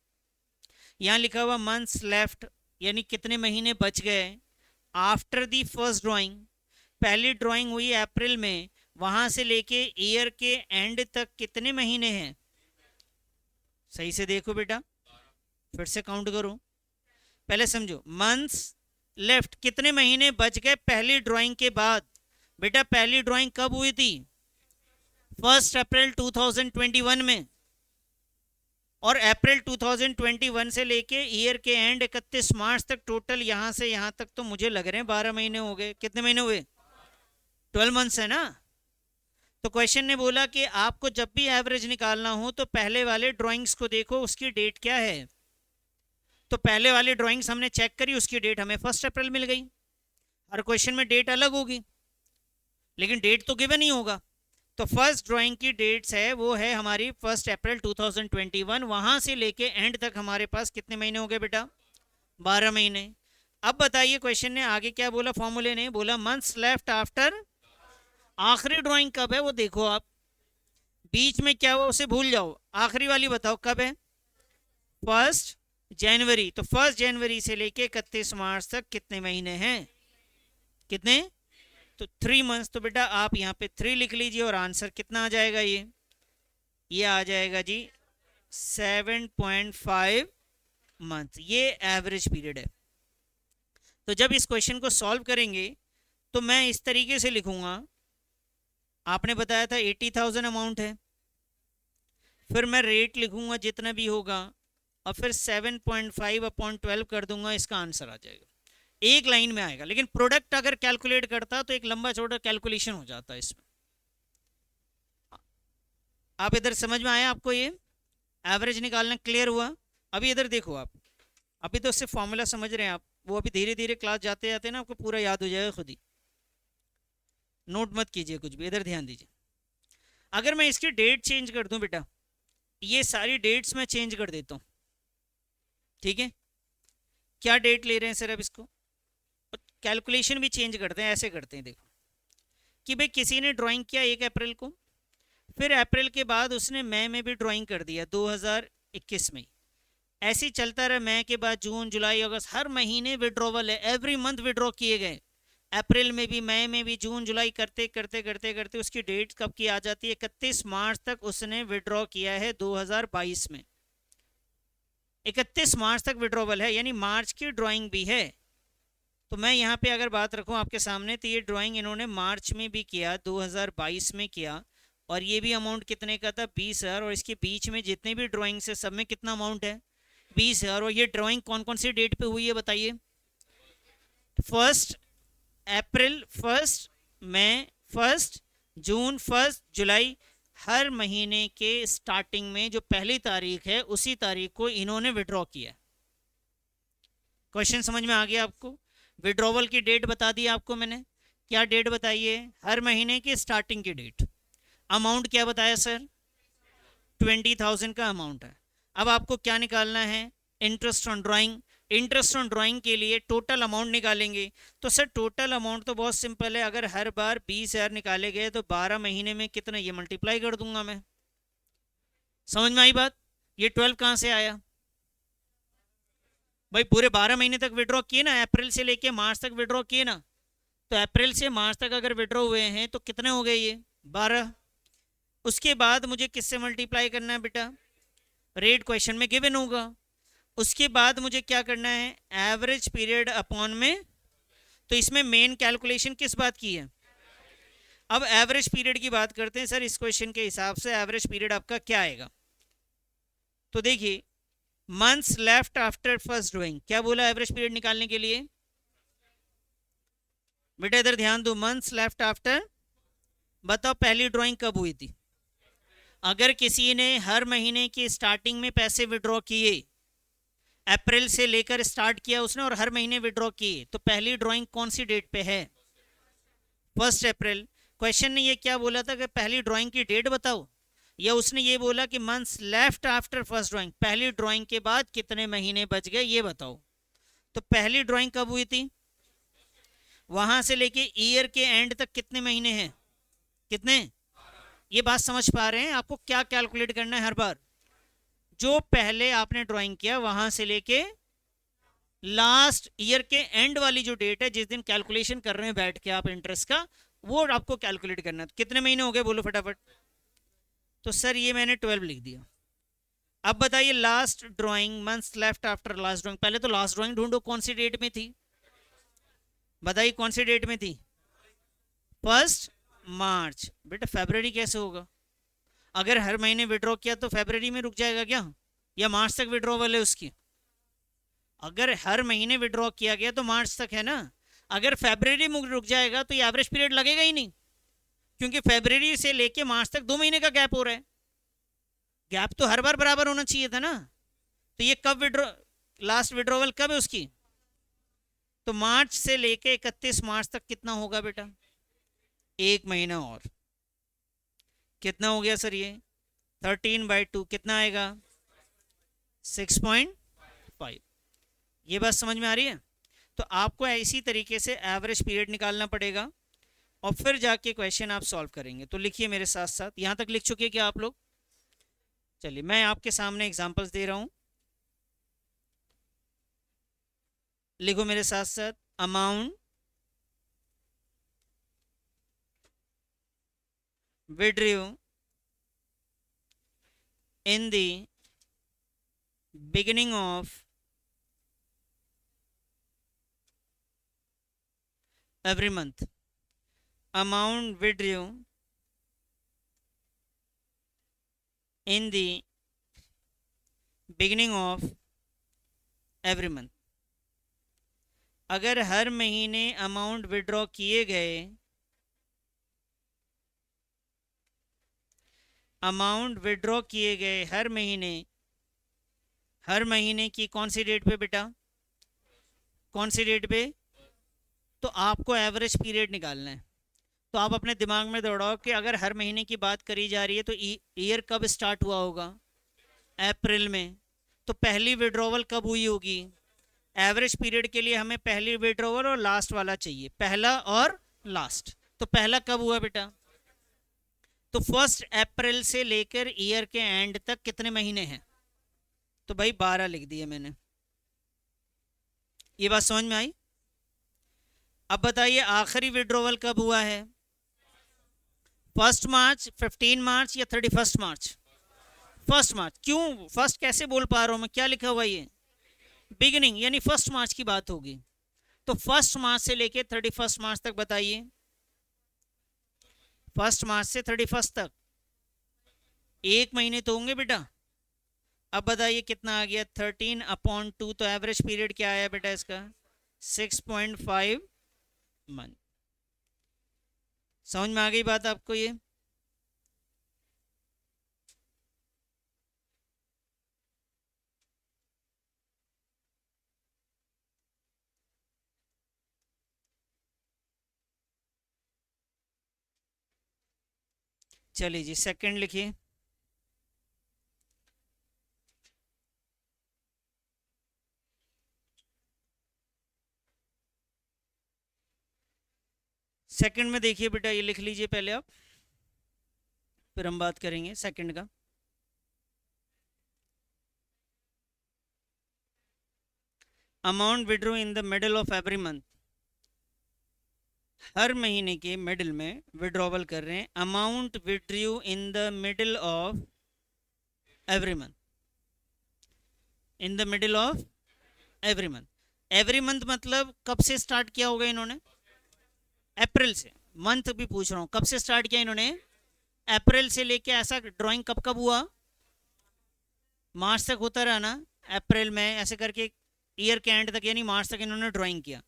यहाँ लिखा हुआ मंथ्स लेफ्ट, यानी कितने महीने बच गए आफ्टर दी फर्स्ट ड्राइंग। पहली ड्राइंग हुई अप्रैल में, वहां से लेके ईयर के एंड तक कितने महीने हैं। सही से देखो बेटा, फिर से काउंट करो, पहले समझो। मंथ्स लेफ्ट, कितने महीने बच गए पहली ड्राइंग के बाद। बेटा पहली ड्राइंग कब हुई थी, 1 अप्रैल 2021 में, और अप्रैल 2021 से लेके ईयर के एंड 31 मार्च तक टोटल यहां से यहां तक तो मुझे लग रहे हैं 12 महीने हो गए। कितने महीने हुए, 12 मंथ्स है ना। तो क्वेश्चन ने बोला कि आपको जब भी एवरेज निकालना हो तो पहले वाले ड्राइंग्स को देखो उसकी डेट क्या है। तो पहले वाली ड्राइंग्स हमने चेक करी, उसकी डेट हमें 1 अप्रैल मिल गई। हर क्वेश्चन में डेट अलग होगी लेकिन डेट तो गिवन ही होगा। तो फर्स्ट ड्राइंग की डेट्स है वो है हमारी 1 अप्रैल 2021, वहां से लेके एंड तक हमारे पास कितने महीने हो गए बेटा, 12 महीने। अब बताइए क्वेश्चन ने आगे क्या बोला, फॉर्मूले ने बोला मंथ्स लेफ्ट आफ्टर, आखिरी ड्राइंग कब है वो देखो आप, बीच में क्या हुआ उसे भूल जाओ, आखिरी वाली बताओ कब है, 1 जनवरी। तो 1 जनवरी से लेके 31 मार्च तक कितने महीने हैं, कितने, तो 3 मंथ्स। तो बेटा आप यहाँ पे 3 लिख लीजिए और आंसर कितना आ जाएगा, ये आ जाएगा जी 7.5 मंथ। ये एवरेज पीरियड है। तो जब इस क्वेश्चन को सॉल्व करेंगे तो मैं इस तरीके से लिखूंगा, आपने बताया था 80,000 अमाउंट है, फिर मैं रेट लिखूंगा जितना भी होगा और फिर 7.5 अपॉन 12 कर दूंगा, इसका आंसर आ जाएगा। एक लाइन में आएगा, लेकिन प्रोडक्ट अगर कैलकुलेट करता तो एक लंबा चौड़ा कैलकुलेशन हो जाता है इसमें। आप इधर समझ में आया आपको, ये एवरेज निकालना क्लियर हुआ। अभी इधर देखो आप, अभी तो सिर्फ फॉर्मूला समझ रहे हैं आप, वो अभी धीरे धीरे क्लास जाते जाते ना आपको पूरा याद हो जाएगा खुद ही। नोट मत कीजिए कुछ भी, इधर ध्यान दीजिए। अगर मैं इसकी डेट चेंज कर दूं बेटा, ये सारी डेट्स मैं चेंज कर देता हूं, ठीक है। क्या डेट ले रहे हैं सर अब इसको, कैलकुलेशन भी चेंज करते हैं, ऐसे करते हैं देखो कि भाई किसी ने ड्राइंग किया 1 अप्रैल को, फिर अप्रैल के बाद उसने मई में भी ड्राइंग कर दिया 2021 में, ऐसे ही चलता रहा। मई के बाद जून जुलाई अगस्त, हर महीने विड्रॉवल है, एवरी मंथ विड्रॉ किए गए, अप्रैल में भी मई में भी जून जुलाई करते करते करते करते उसकी डेट कब की आ जाती है, 31 मार्च तक उसने विड्रॉ किया है 2022 में। 31 मार्च तक विड्रॉवल है, यानी मार्च की ड्राइंग भी है। तो मैं यहाँ पे अगर बात रखूँ आपके सामने, तो ये ड्राइंग इन्होंने मार्च में भी किया, 2022 में किया, और ये भी अमाउंट कितने का था, 20,000, और इसके बीच में जितने भी ड्राइंग्स है सब में कितना अमाउंट है, 20,000। और ये ड्राइंग कौन कौन सी डेट पे हुई है बताइए, 1 अप्रैल फर्स्ट, मई फर्स्ट, जून फर्स्ट, जुलाई, हर महीने के स्टार्टिंग में जो पहली तारीख है उसी तारीख को इन्होंने विड्रॉ किया। क्वेश्चन समझ में आ गया आपको? विड्रॉवल की डेट बता दी आपको मैंने। क्या डेट बताई है? हर महीने की स्टार्टिंग की डेट। अमाउंट क्या बताया सर? 20,000 का अमाउंट है। अब आपको क्या निकालना है? Interest on drawing. Interest on drawing के लिए टोटल अमाउंट निकालेंगे। तो सर टोटल अमाउंट तो बहुत सिंपल है, अगर हर बार 20,000 निकाले गए तो 12 महीने में कितना, ये मल्टीप्लाई कर दूंगा मैं। समझ में आई बात? ये 12 कहाँ से आया भाई? पूरे 12 महीने तक विड्रॉ किए ना, अप्रैल से लेके मार्च तक विड्रॉ किए ना। तो अप्रैल से मार्च तक अगर विड्रॉ हुए हैं तो कितने हो गए? ये 12। उसके बाद मुझे किससे मल्टीप्लाई करना है बेटा? रेट क्वेश्चन में गिवन होगा। उसके बाद मुझे क्या करना है? एवरेज पीरियड अपॉन में। तो इसमें मेन कैलकुलेशन किस बात की है? अब एवरेज पीरियड की बात करते हैं सर। इस क्वेश्चन के हिसाब से एवरेज पीरियड आपका क्या आएगा? तो देखिए, months left after first drawing, क्या बोला एवरेज पीरियड निकालने के लिए? बेटा इधर ध्यान दो, मंथ्स लेफ्ट आफ्टर। बताओ पहली ड्राइंग कब हुई थी? अगर किसी ने हर महीने की स्टार्टिंग में पैसे विड्रॉ किए, अप्रैल से लेकर स्टार्ट किया उसने और हर महीने विड्रॉ किए, तो पहली ड्राइंग कौन सी डेट पे है? 1 अप्रैल। क्वेश्चन ने ये क्या बोला था कि पहली ड्राइंग की डेट बताओ, या उसने ये बोला कि months left after first drawing, पहली ड्राइंग के बाद कितने महीने बच गए ये बताओ। तो पहली ड्राइंग कब हुई थी? वहां से लेके ईयर के एंड तक कितने महीने हैं? कितने? ये बात समझ पा रहे हैं? आपको क्या कैलकुलेट करना है हर बार? जो पहले आपने ड्राइंग किया वहां से लेके लास्ट ईयर के एंड वाली जो डेट है, जिस दिन कैलकुलेशन कर रहे हैं बैठ के आप इंटरेस्ट का, वो आपको कैलकुलेट करना है। तो कितने महीने हो गए बोलो फटाफट? तो सर ये मैंने 12 लिख दिया। अब बताइए last drawing, months left after last drawing. पहले तो लास्ट ड्राइंग ढूंढो कौन सी डेट में थी। बताइए कौन सी डेट में थी? 1 मार्च। बेटा फरवरी कैसे होगा? अगर हर महीने विड्रॉ किया तो फरवरी में रुक जाएगा क्या, या मार्च तक विड्रॉवल है उसकी? अगर हर महीने विड्रॉ किया गया तो मार्च तक है ना। अगर फरवरी में रुक जाएगा तो ये एवरेज पीरियड लगेगा ही नहीं, क्योंकि फरवरी से लेके मार्च तक 2 महीने का गैप हो रहा है। गैप तो हर बार बराबर होना चाहिए था ना। तो ये कब विड्रॉ, लास्ट विड्रॉवल कब है उसकी? तो मार्च से लेके 31 मार्च तक कितना होगा बेटा? 1 महीना और। कितना हो गया सर ये? 13/2 कितना आएगा? 6.5। ये बात समझ में आ रही है? तो आपको इसी तरीके से एवरेज पीरियड निकालना पड़ेगा और फिर जाके क्वेश्चन आप सॉल्व करेंगे। तो लिखिए मेरे साथ साथ, यहाँ तक लिख चुके क्या आप लोग? चलिए मैं आपके सामने एग्जांपल्स दे रहा हूँ, लिखो मेरे साथ साथ। Amount withdrew in the beginning of every month. Amount withdrew in the beginning of every month. अगर हर महीने अमाउंट विड्रॉ किए गए, अमाउंट विड्रॉ किए गए हर महीने, हर महीने की कौन सी डेट पे बेटा? कौन सी डेट पे? तो आपको एवरेज पीरियड निकालना है। तो आप अपने दिमाग में दौड़ाओ कि अगर हर महीने की बात करी जा रही है तो ईयर कब स्टार्ट हुआ होगा? अप्रैल में। तो पहली विड्रॉवल कब हुई होगी? एवरेज पीरियड के लिए हमें पहली विड्रॉवल और लास्ट वाला चाहिए, पहला और लास्ट। तो पहला कब हुआ बेटा? तो 1 अप्रैल से लेकर ईयर के एंड तक कितने महीने हैं? तो भाई 12 लिख दिए मैंने। ये बात समझ में आई? अब बताइए आखिरी विड्रॉवल कब हुआ है? 1 मार्च, 15 मार्च या 31 मार्च? 1 मार्च। क्यों फर्स्ट कैसे बोल पा रहा हूं मैं? क्या लिखा हुआ ये? बिगिनिंग, यानी 1 मार्च की बात होगी। तो 1 मार्च से लेके 31 मार्च तक बताइए। 1 मार्च से 31 तक 1 महीने तो होंगे बेटा। अब बताइए कितना आ गया? 13/2। तो एवरेज पीरियड क्या आया बेटा इसका? 6.5 मंथ। समझ में आ गई बात आपको ये? चलिए जी, सेकंड लिखिए। सेकंड में देखिए बेटा, ये लिख लीजिए पहले आप, फिर हम बात करेंगे सेकंड का। Amount withdraw in the middle of every month. हर महीने के मिडिल में विड्रॉवल कर रहे हैं। Amount withdrew in the middle of every month, in the middle of every month. Every month मतलब कब से स्टार्ट किया होगा इन्होंने? अप्रैल से। मंथ भी पूछ रहा हूँ, कब से स्टार्ट किया इन्होंने? अप्रैल से लेके ऐसा ड्राइंग कब कब हुआ? मार्च तक होता रहा ना, अप्रैल में ऐसे करके ईयर के एंड तक, यानी मार्च तक इन्होंने ड्राइंग किया।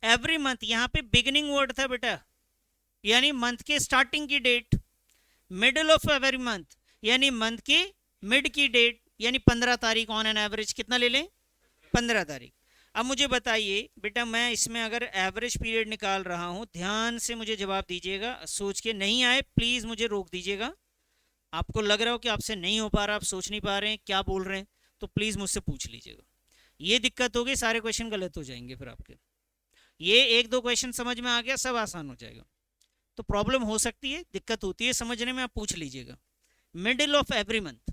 एवरी मंथ यहाँ पे बिगिनिंग वर्ड था बेटा, यानी मंथ के स्टार्टिंग की date. Middle of every month यानी मंथ की मिड की डेट, यानी 15 तारीख ऑन एन एवरेज। कितना ले लें? 15 तारीख। अब मुझे बताइए बेटा, मैं इसमें अगर एवरेज पीरियड निकाल रहा हूं, ध्यान से मुझे जवाब दीजिएगा, सोच के नहीं आए प्लीज मुझे रोक दीजिएगा। आपको लग रहा हो कि आपसे नहीं हो पा रहा, आप सोच नहीं पा रहे हैं क्या बोल रहे हैं, तो प्लीज मुझसे पूछ लीजिएगा। ये दिक्कत होगी, सारे क्वेश्चन गलत हो जाएंगे फिर आपके। ये एक दो क्वेश्चन समझ में आ गया, सब आसान हो जाएगा। तो प्रॉब्लम हो सकती है, दिक्कत होती है समझने में, आप पूछ लीजिएगा। Middle of every month,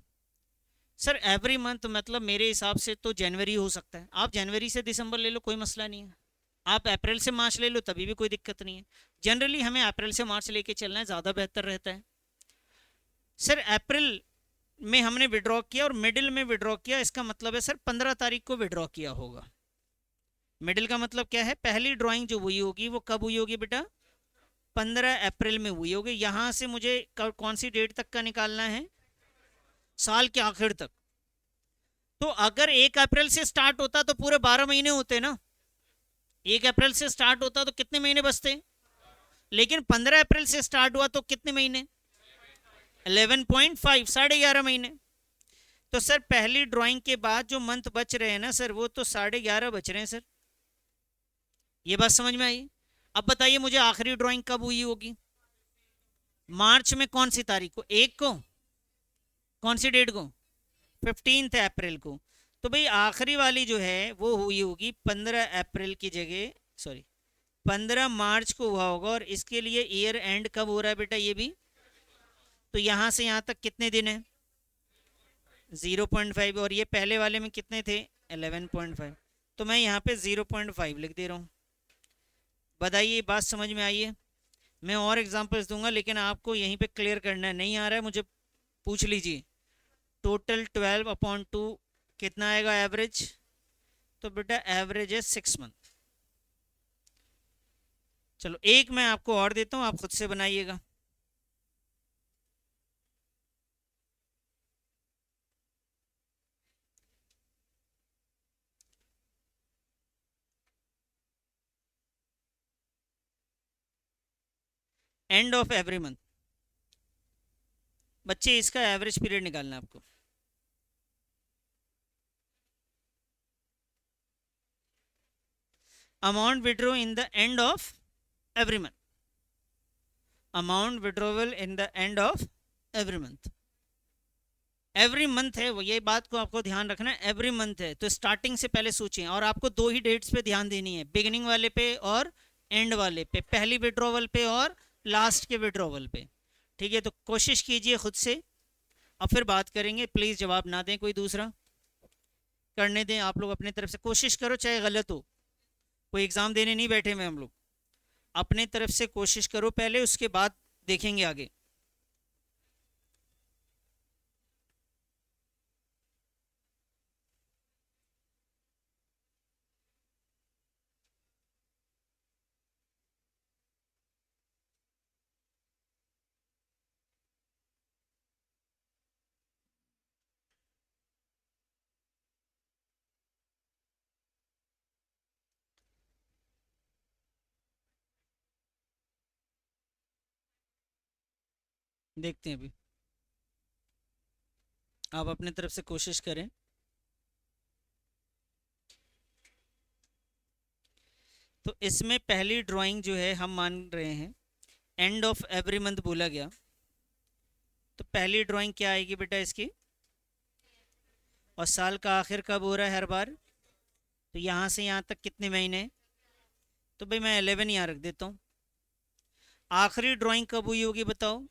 sir every month मतलब मेरे हिसाब से तो जनवरी हो सकता है। आप जनवरी से दिसंबर ले लो, कोई मसला नहीं है। आप अप्रैल से मार्च ले लो, तभी भी कोई दिक्कत नहीं है। जनरली हमें अप्रैल से मार्च लेके चलना है, ज़्यादा बेहतर रहता है। सर अप्रैल में हमने विड्रॉ किया और मिडिल में विड्रॉ किया, इसका मतलब है सर 15 तारीख को विड्रॉ किया होगा। मिडिल का मतलब क्या है? पहली ड्राइंग जो हुई होगी वो कब हुई होगी बेटा? 15 अप्रैल में हुई होगी। यहां से मुझे कौन सी डेट तक का निकालना है? साल के आखिर तक। तो अगर 1 अप्रैल से स्टार्ट होता तो पूरे 12 महीने होते ना। 1 अप्रैल से स्टार्ट होता तो कितने महीने बचते? लेकिन 15 अप्रैल से स्टार्ट हुआ तो कितने महीने? 11.5, 11.5 महीने। तो सर पहली ड्राइंग के बाद जो मंथ बच रहे हैं ना सर, वो तो 11.5 बच रहे हैं सर। ये बात समझ में आई? अब बताइए मुझे आखिरी ड्राइंग कब हुई होगी? मार्च में कौन सी तारीख को? 1 को? कौन सी डेट को? 15 अप्रैल को। तो भाई आखिरी वाली जो है वो हुई होगी 15 अप्रैल की जगह, सॉरी 15 मार्च को हुआ होगा। और इसके लिए ईयर एंड कब हो रहा है बेटा ये भी? तो यहां से यहां तक कितने दिन है? 0.5। और ये पहले वाले में कितने थे? 11.5। तो मैं यहाँ पे 0.5 लिख दे रहा हूँ। बताइए बात समझ में आई है? मैं और एग्जांपल्स दूंगा, लेकिन आपको यहीं पे क्लियर करना है। नहीं आ रहा है मुझे पूछ लीजिए। टोटल 12/2 कितना आएगा एवरेज? तो बेटा एवरेज है 6 मंथ। चलो एक मैं आपको और देता हूँ, आप खुद से बनाइएगा। एंड ऑफ एवरी मंथ, बच्चे इसका एवरेज पीरियड निकालना है आपको। Amount withdraw in the end of every month. Amount withdrawal in the end of every month. Every month है वो, ये बात को आपको ध्यान रखना है। एवरी मंथ है तो स्टार्टिंग से पहले सोचें, और आपको दो ही डेट्स पे ध्यान देनी है, बिगिनिंग वाले पे और एंड वाले पे, पहली विड्रॉवल पे और लास्ट के विड्रॉवल पे। ठीक है, तो कोशिश कीजिए खुद से। अब फिर बात करेंगे, प्लीज़ जवाब ना दें कोई दूसरा, करने दें आप लोग अपने तरफ से। कोशिश करो चाहे गलत हो, कोई एग्ज़ाम देने नहीं बैठे हुए हम लोग। अपने तरफ से कोशिश करो पहले, उसके बाद देखेंगे आगे। देखते हैं अभी, आप अपने तरफ से कोशिश करें। तो इसमें पहली ड्राइंग जो है हम मान रहे हैं एंड ऑफ एवरी मंथ बोला गया, तो पहली ड्राइंग क्या आएगी बेटा इसकी, और साल का आखिर कब हो रहा है हर बार, तो यहाँ से यहाँ तक कितने महीने, तो भाई मैं 11 यहाँ रख देता हूँ। आखिरी ड्राइंग कब हुई होगी बताओ,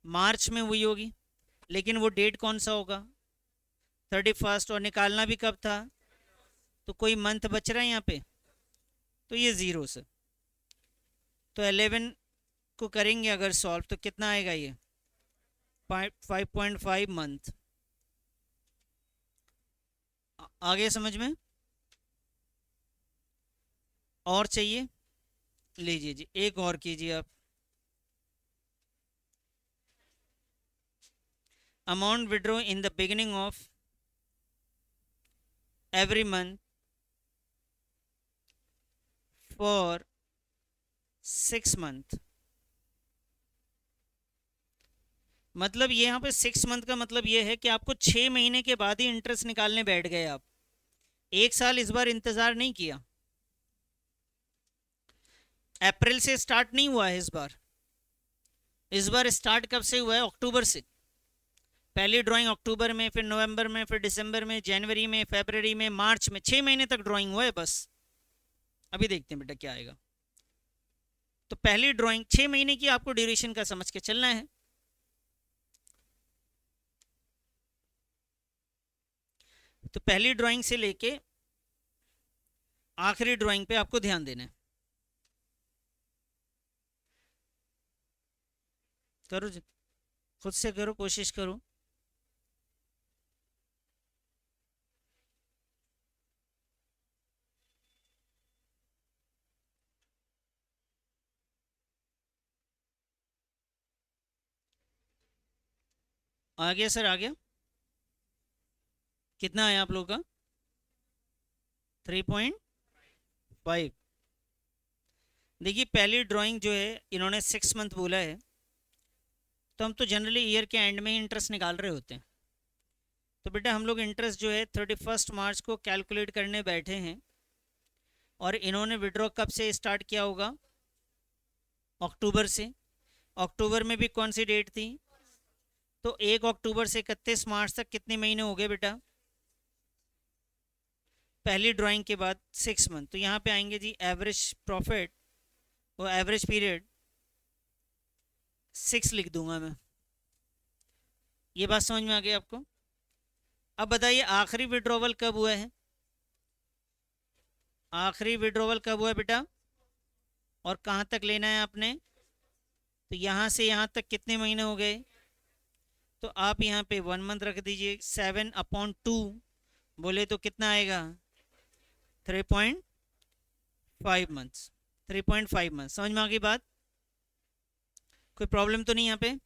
मार्च में हुई होगी, लेकिन वो डेट कौन सा होगा, 31, और निकालना भी कब था, तो कोई मंथ बच रहा है यहाँ पे, तो ये ज़ीरो से, तो 11 को करेंगे अगर सॉल्व तो कितना आएगा ये 5.5 मंथ। आगे समझ में और चाहिए, लीजिए जी एक और कीजिए आप। Amount withdraw in the beginning of every month for 6 month. मतलब ये यहाँ पे 6 मंथ का मतलब ये है कि आपको 6 महीने के बाद ही इंटरेस्ट निकालने बैठ गए आप, एक साल इस बार इंतजार नहीं किया। अप्रैल से स्टार्ट नहीं हुआ है इस बार स्टार्ट कब से हुआ है, अक्टूबर से। पहली ड्राइंग अक्टूबर में, फिर नवंबर में, फिर दिसंबर में, जनवरी में, फरवरी में, मार्च में, 6 महीने तक ड्राइंग हुआ है बस। अभी देखते हैं बेटा क्या आएगा। तो पहली ड्राइंग 6 महीने की आपको ड्यूरेशन का समझ के चलना है। तो पहली ड्राइंग से लेके आखिरी ड्राइंग पे आपको ध्यान देना है। करो जी, खुद से करो, कोशिश करो। आ गया सर, आ गया। कितना आया आप लोगों का, 3.5। देखिए पहली ड्राइंग जो है इन्होंने 6 मंथ बोला है, तो हम तो जनरली ईयर के एंड में ही इंटरेस्ट निकाल रहे होते हैं। तो बेटा हम लोग इंटरेस्ट जो है 31 मार्च को कैलकुलेट करने बैठे हैं, और इन्होंने विड्रॉ कब से स्टार्ट किया होगा, अक्टूबर से। अक्टूबर में भी कौन सी डेट थी, तो 1 अक्टूबर से 31 मार्च तक कितने महीने हो गए बेटा, पहली ड्राइंग के बाद 6 मंथ। तो यहाँ पे आएंगे जी एवरेज प्रॉफिट, वो एवरेज पीरियड 6 लिख दूंगा मैं। ये बात समझ में आ गई आपको। अब बताइए आखिरी विड्रॉवल कब हुआ है, आखिरी विड्रॉवल कब हुआ है बेटा, और कहाँ तक लेना है आपने, तो यहाँ से यहाँ तक कितने महीने हो गए, तो आप यहाँ पे 1 मंथ रख दीजिए, 7/2 बोले तो कितना आएगा, 3.5 मंथ्स। 3.5 मंथ समझ में आ गई बात, कोई प्रॉब्लम तो नहीं यहाँ पे।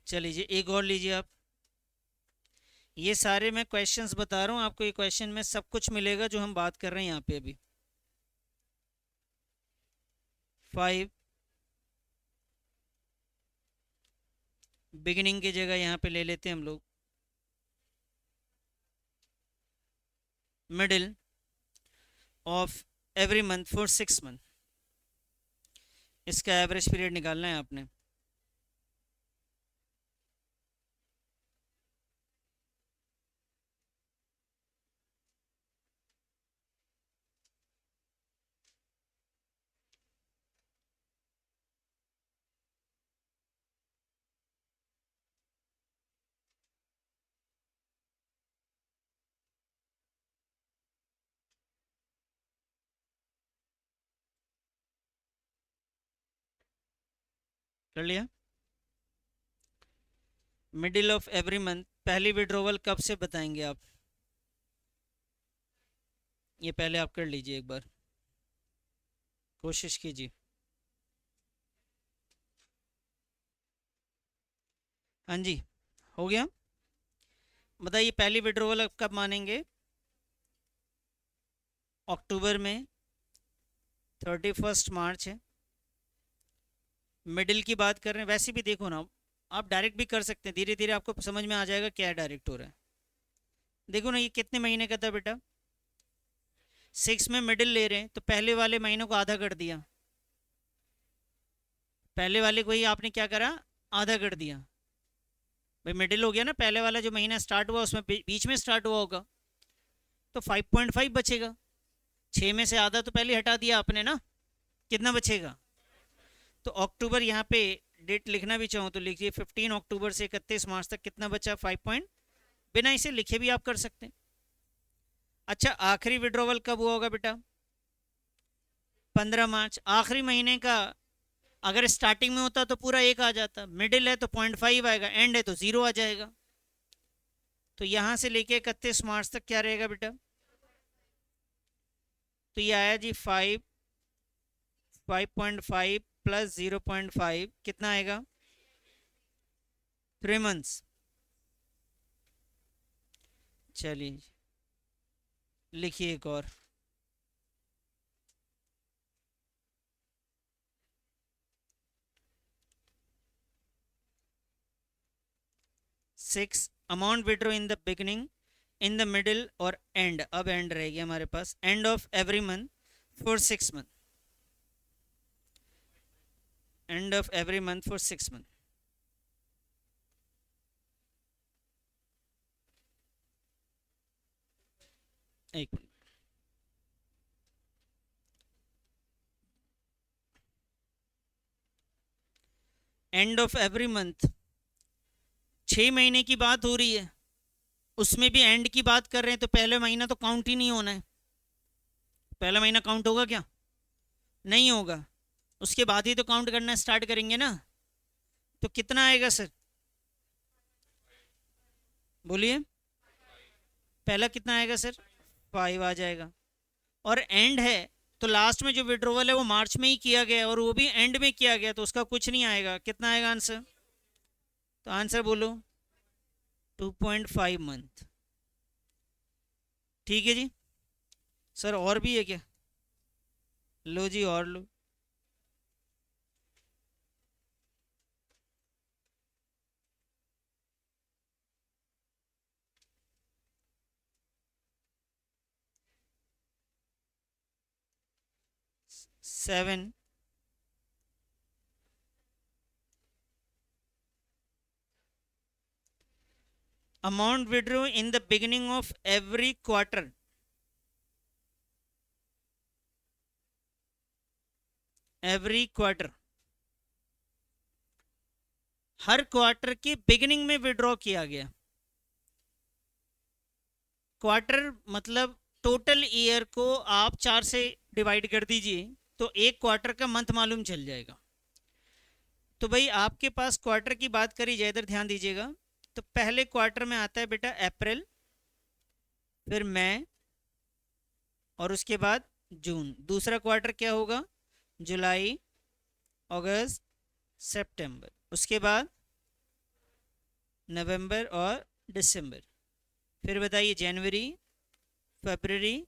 चलिए एक और लीजिए आप। ये सारे मैं क्वेश्चंस बता रहा हूँ आपको, ये क्वेश्चन में सब कुछ मिलेगा जो हम बात कर रहे हैं यहाँ पे अभी। 5 बिगिनिंग की जगह यहाँ पे ले लेते हैं हम लोग middle of every month for 6 month. इसका एवरेज पीरियड निकालना है आपने। कर लिया। मिडिल ऑफ एवरी मंथ पहली विड्रॉवल कब से बताएंगे आप, ये पहले आप कर लीजिए एक बार, कोशिश कीजिए। हाँ जी हो गया। बताइए पहली विड्रॉवल आप कब मानेंगे, अक्टूबर में 31 मार्च है, मिडिल की बात कर रहे हैं। वैसे भी देखो ना, आप डायरेक्ट भी कर सकते हैं, धीरे धीरे आपको समझ में आ जाएगा क्या डायरेक्ट हो रहा है। देखो ना, ये कितने महीने का था बेटा, 6 में मिडिल ले रहे हैं तो पहले वाले महीनों को आधा कर दिया, पहले वाले को ही आपने क्या करा, आधा कर दिया। भाई मिडिल हो गया ना, पहले वाला जो महीना स्टार्ट हुआ उसमें बीच में स्टार्ट हुआ होगा, तो 5.5 बचेगा। 6 में से आधा तो पहले हटा दिया आपने ना, कितना बचेगा। तो अक्टूबर यहाँ पे डेट लिखना भी चाहूँ तो लिखिए 15 अक्टूबर से 31 मार्च तक कितना बचा, 5 पॉइंट, बिना इसे लिखे भी आप कर सकते हैं। अच्छा, आखिरी विड्रॉवल कब हुआ होगा बेटा, 15 मार्च। आखिरी महीने का अगर स्टार्टिंग में होता तो पूरा एक आ जाता, मिडिल है तो 0.5 आएगा, एंड है तो 0 आ जाएगा। तो यहां से लेके 31 मार्च तक क्या रहेगा बेटा, तो ये आया जी 5.5 प्लस 0.5 कितना आएगा, 3 मंथ्स। चलिए लिखिए एक और, six amount withdraw in the beginning, in the middle और एंड, अब एंड रहेगी हमारे पास, end of every month for 6 month, end of every month for 6 month. एक minute, end of every month, 6 महीने की बात हो रही है, उसमें भी एंड की बात कर रहे हैं, तो पहले महीना तो काउंट ही नहीं होना है। पहला महीना काउंट होगा क्या, नहीं होगा, उसके बाद ही तो काउंट करना स्टार्ट करेंगे ना। तो कितना आएगा सर, बोलिए, पहला कितना आएगा सर, 5 आ जाएगा। और एंड है तो लास्ट में जो विड्रोवल है वो मार्च में ही किया गया और वो भी एंड में किया गया, तो उसका कुछ नहीं आएगा। कितना आएगा आंसर, तो आंसर बोलो 2.5 मंथ। ठीक है जी, सर और भी है क्या, लो जी और लो। Seven, amount withdraw in the beginning of every quarter, every quarter, her quarter की बिगिनिंग में विड्रॉ किया गया। क्वार्टर मतलब टोटल ईयर को आप 4 से डिवाइड कर दीजिए तो एक क्वार्टर का मंथ मालूम चल जाएगा। तो भाई आपके पास क्वार्टर की बात करी जाए, इधर ध्यान दीजिएगा, तो पहले क्वार्टर में आता है बेटा अप्रैल, फिर मई, और उसके बाद जून। दूसरा क्वार्टर क्या होगा, जुलाई, अगस्त, सितंबर, उसके बाद नवंबर और दिसंबर। फिर बताइए जनवरी, फरवरी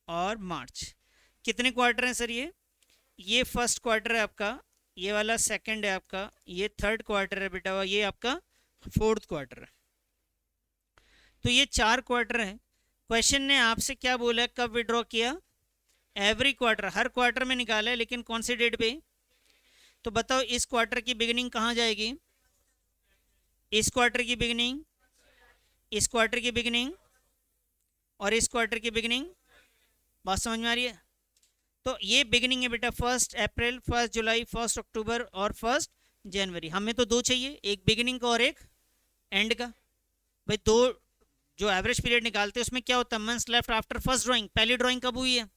और मार्च। कितने क्वार्टर हैं सर ये फर्स्ट क्वार्टर है आपका, ये वाला सेकंड है आपका, ये थर्ड क्वार्टर है बेटा, ये आपका फोर्थ क्वार्टर है। तो ये 4 क्वार्टर हैं। क्वेश्चन ने आपसे क्या बोला, कब विड्रॉ किया, एवरी क्वार्टर, हर क्वार्टर में निकाला है, लेकिन कौन सी डेट पे। तो बताओ इस क्वार्टर की बिगिनिंग कहाँ जाएगी, इस क्वार्टर की बिगिनिंग, इस क्वार्टर की बिगिनिंग और इस क्वार्टर की बिगिनिंग। बात समझ में आ रही है। तो ये बिगिनिंग है बेटा 1 अप्रैल, 1 जुलाई, 1 अक्टूबर और 1 जनवरी। हमें तो 2 चाहिए, एक बिगिनिंग का और एक एंड का। भाई दो जो एवरेज पीरियड निकालते हैं उसमें क्या होता है, months left after first drawing. पहली ड्राइंग कब हुई है,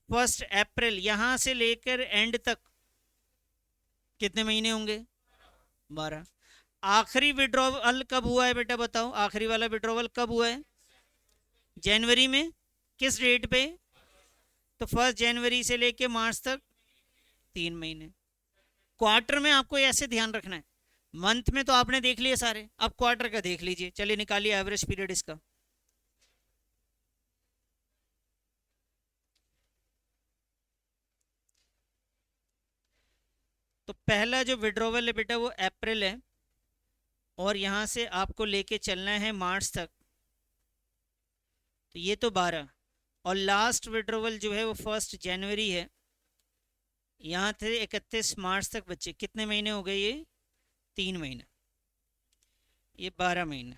1 अप्रैल, यहां से लेकर एंड तक कितने महीने होंगे, 12। आखिरी विड्रॉवल कब हुआ है बेटा, बताओ आखिरी वाला विड्रॉवल कब हुआ है, जनवरी में, किस डेट पे, तो 1 जनवरी से लेके मार्च तक 3 महीने। क्वार्टर में आपको ऐसे ध्यान रखना है, मंथ में तो आपने देख लिए सारे, अब क्वार्टर का देख लीजिए। चलिए निकालिए एवरेज पीरियड इसका। तो पहला जो विड्रॉवल है बेटा वो अप्रैल है, और यहाँ से आपको लेके चलना है मार्च तक, तो ये तो 12। और लास्ट विड्रॉवल जो है वो 1 जनवरी है, यहाँ थे 31 मार्च तक बच्चे, कितने महीने हो गए ये? 3 महीने, ये 12 महीने।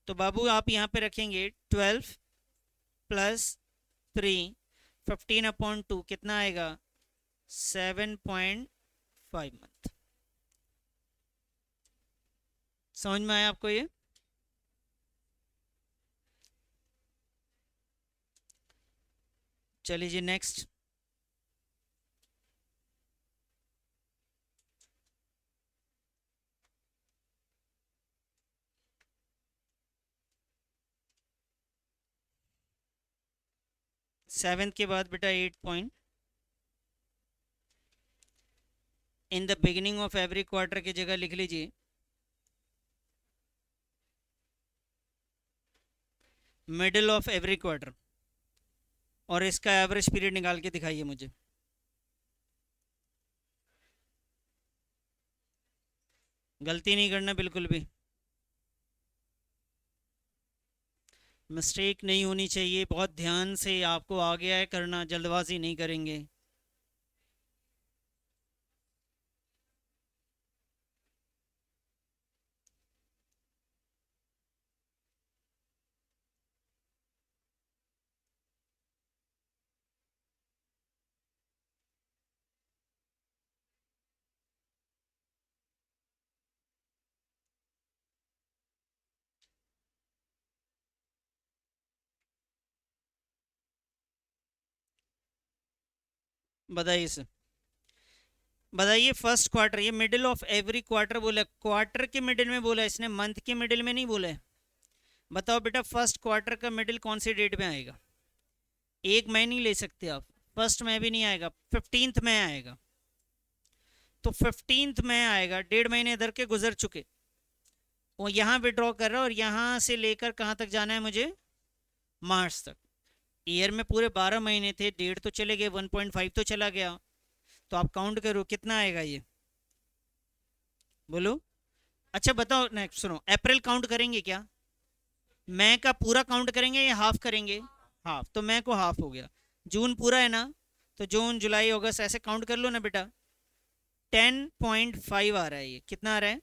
तो बाबू आप यहाँ पे रखेंगे 12 प्लस 3, 15/2 कितना आएगा? 7.5 मंथ। समझ में आया आपको ये? चलिए जी नेक्स्ट। सेवेंथ के बाद बेटा 8 point, in the beginning of every quarter की जगह लिख लीजिए मिडिल ऑफ एवरी क्वार्टर, और इसका एवरेज पीरियड निकाल के दिखाइए मुझे। गलती नहीं करना बिल्कुल भी, मिस्टेक नहीं होनी चाहिए, बहुत ध्यान से आपको आ गया है करना, जल्दबाजी नहीं करेंगे। बताइए सर, बताइए फर्स्ट क्वार्टर, ये मिडिल ऑफ एवरी क्वार्टर बोला, क्वार्टर के मिडिल में बोला इसने, मंथ के मिडिल में नहीं बोला है। बताओ बेटा फर्स्ट क्वार्टर का मिडिल कौन सी डेट में आएगा? एक मई नहीं ले सकते आप, फर्स्ट में भी नहीं आएगा, 15th में आएगा। तो 15th में आएगा, 1.5 महीने इधर के गुजर चुके, वो यहाँ विड्रॉ कर रहा है, और यहाँ से लेकर कहाँ तक जाना है मुझे? मार्च तक। ईयर में पूरे 12 महीने थे, डेढ़ तो चले गए, 1.5 तो चला गया। तो आप काउंट करो कितना आएगा ये, बोलो। अच्छा बताओ नेक्स्ट, सुनो, अप्रैल काउंट करेंगे क्या? मई का पूरा काउंट करेंगे या हाफ करेंगे? हाफ, तो मई को हाफ हो गया। जून पूरा है ना, तो जून जुलाई अगस्त ऐसे काउंट कर लो ना बेटा। 10.5 आ रहा है, ये कितना आ रहा है?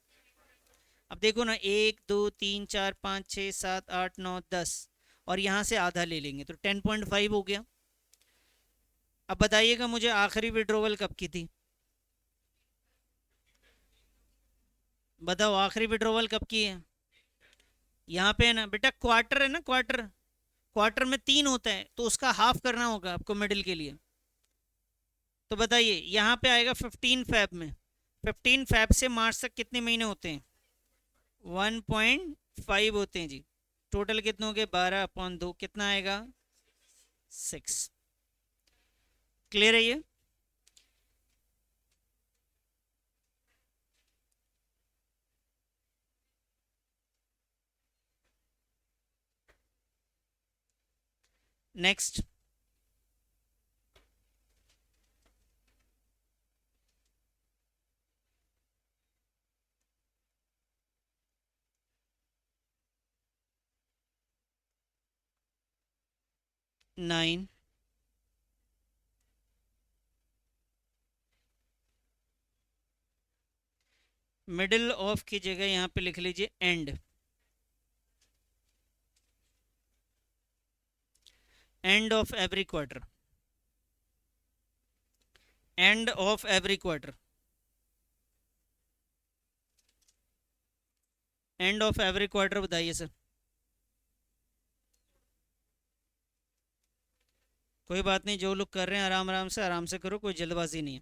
अब देखो ना, 1 2 3 4 5 6 7 8 9 10, और यहाँ से आधा ले लेंगे तो 10.5 हो गया। अब बताइएगा मुझे आखिरी विड्रोवल कब की थी? बताओ आखिरी विड्रोवल कब की है? यहाँ पे है ना बेटा, क्वार्टर है ना, क्वार्टर, क्वार्टर में 3 होता है, तो उसका हाफ करना होगा आपको मिडिल के लिए। तो बताइए यहाँ पे आएगा 15 फेब में, 15 फेब से मार्च तक कितने महीने होते हैं? 1.5 होते हैं जी। टोटल कितने हो गए? 12/2, कितना आएगा? 6। क्लियर है ये? नेक्स्ट, नाइन, मिडिल ऑफ की जगह यहाँ पे लिख लीजिए and, and of every quarter, and of every quarter, and of every quarter बताइए सर। कोई बात नहीं, जो लोग कर रहे हैं आराम आराम से, आराम से करो, कोई जल्दबाजी नहीं है।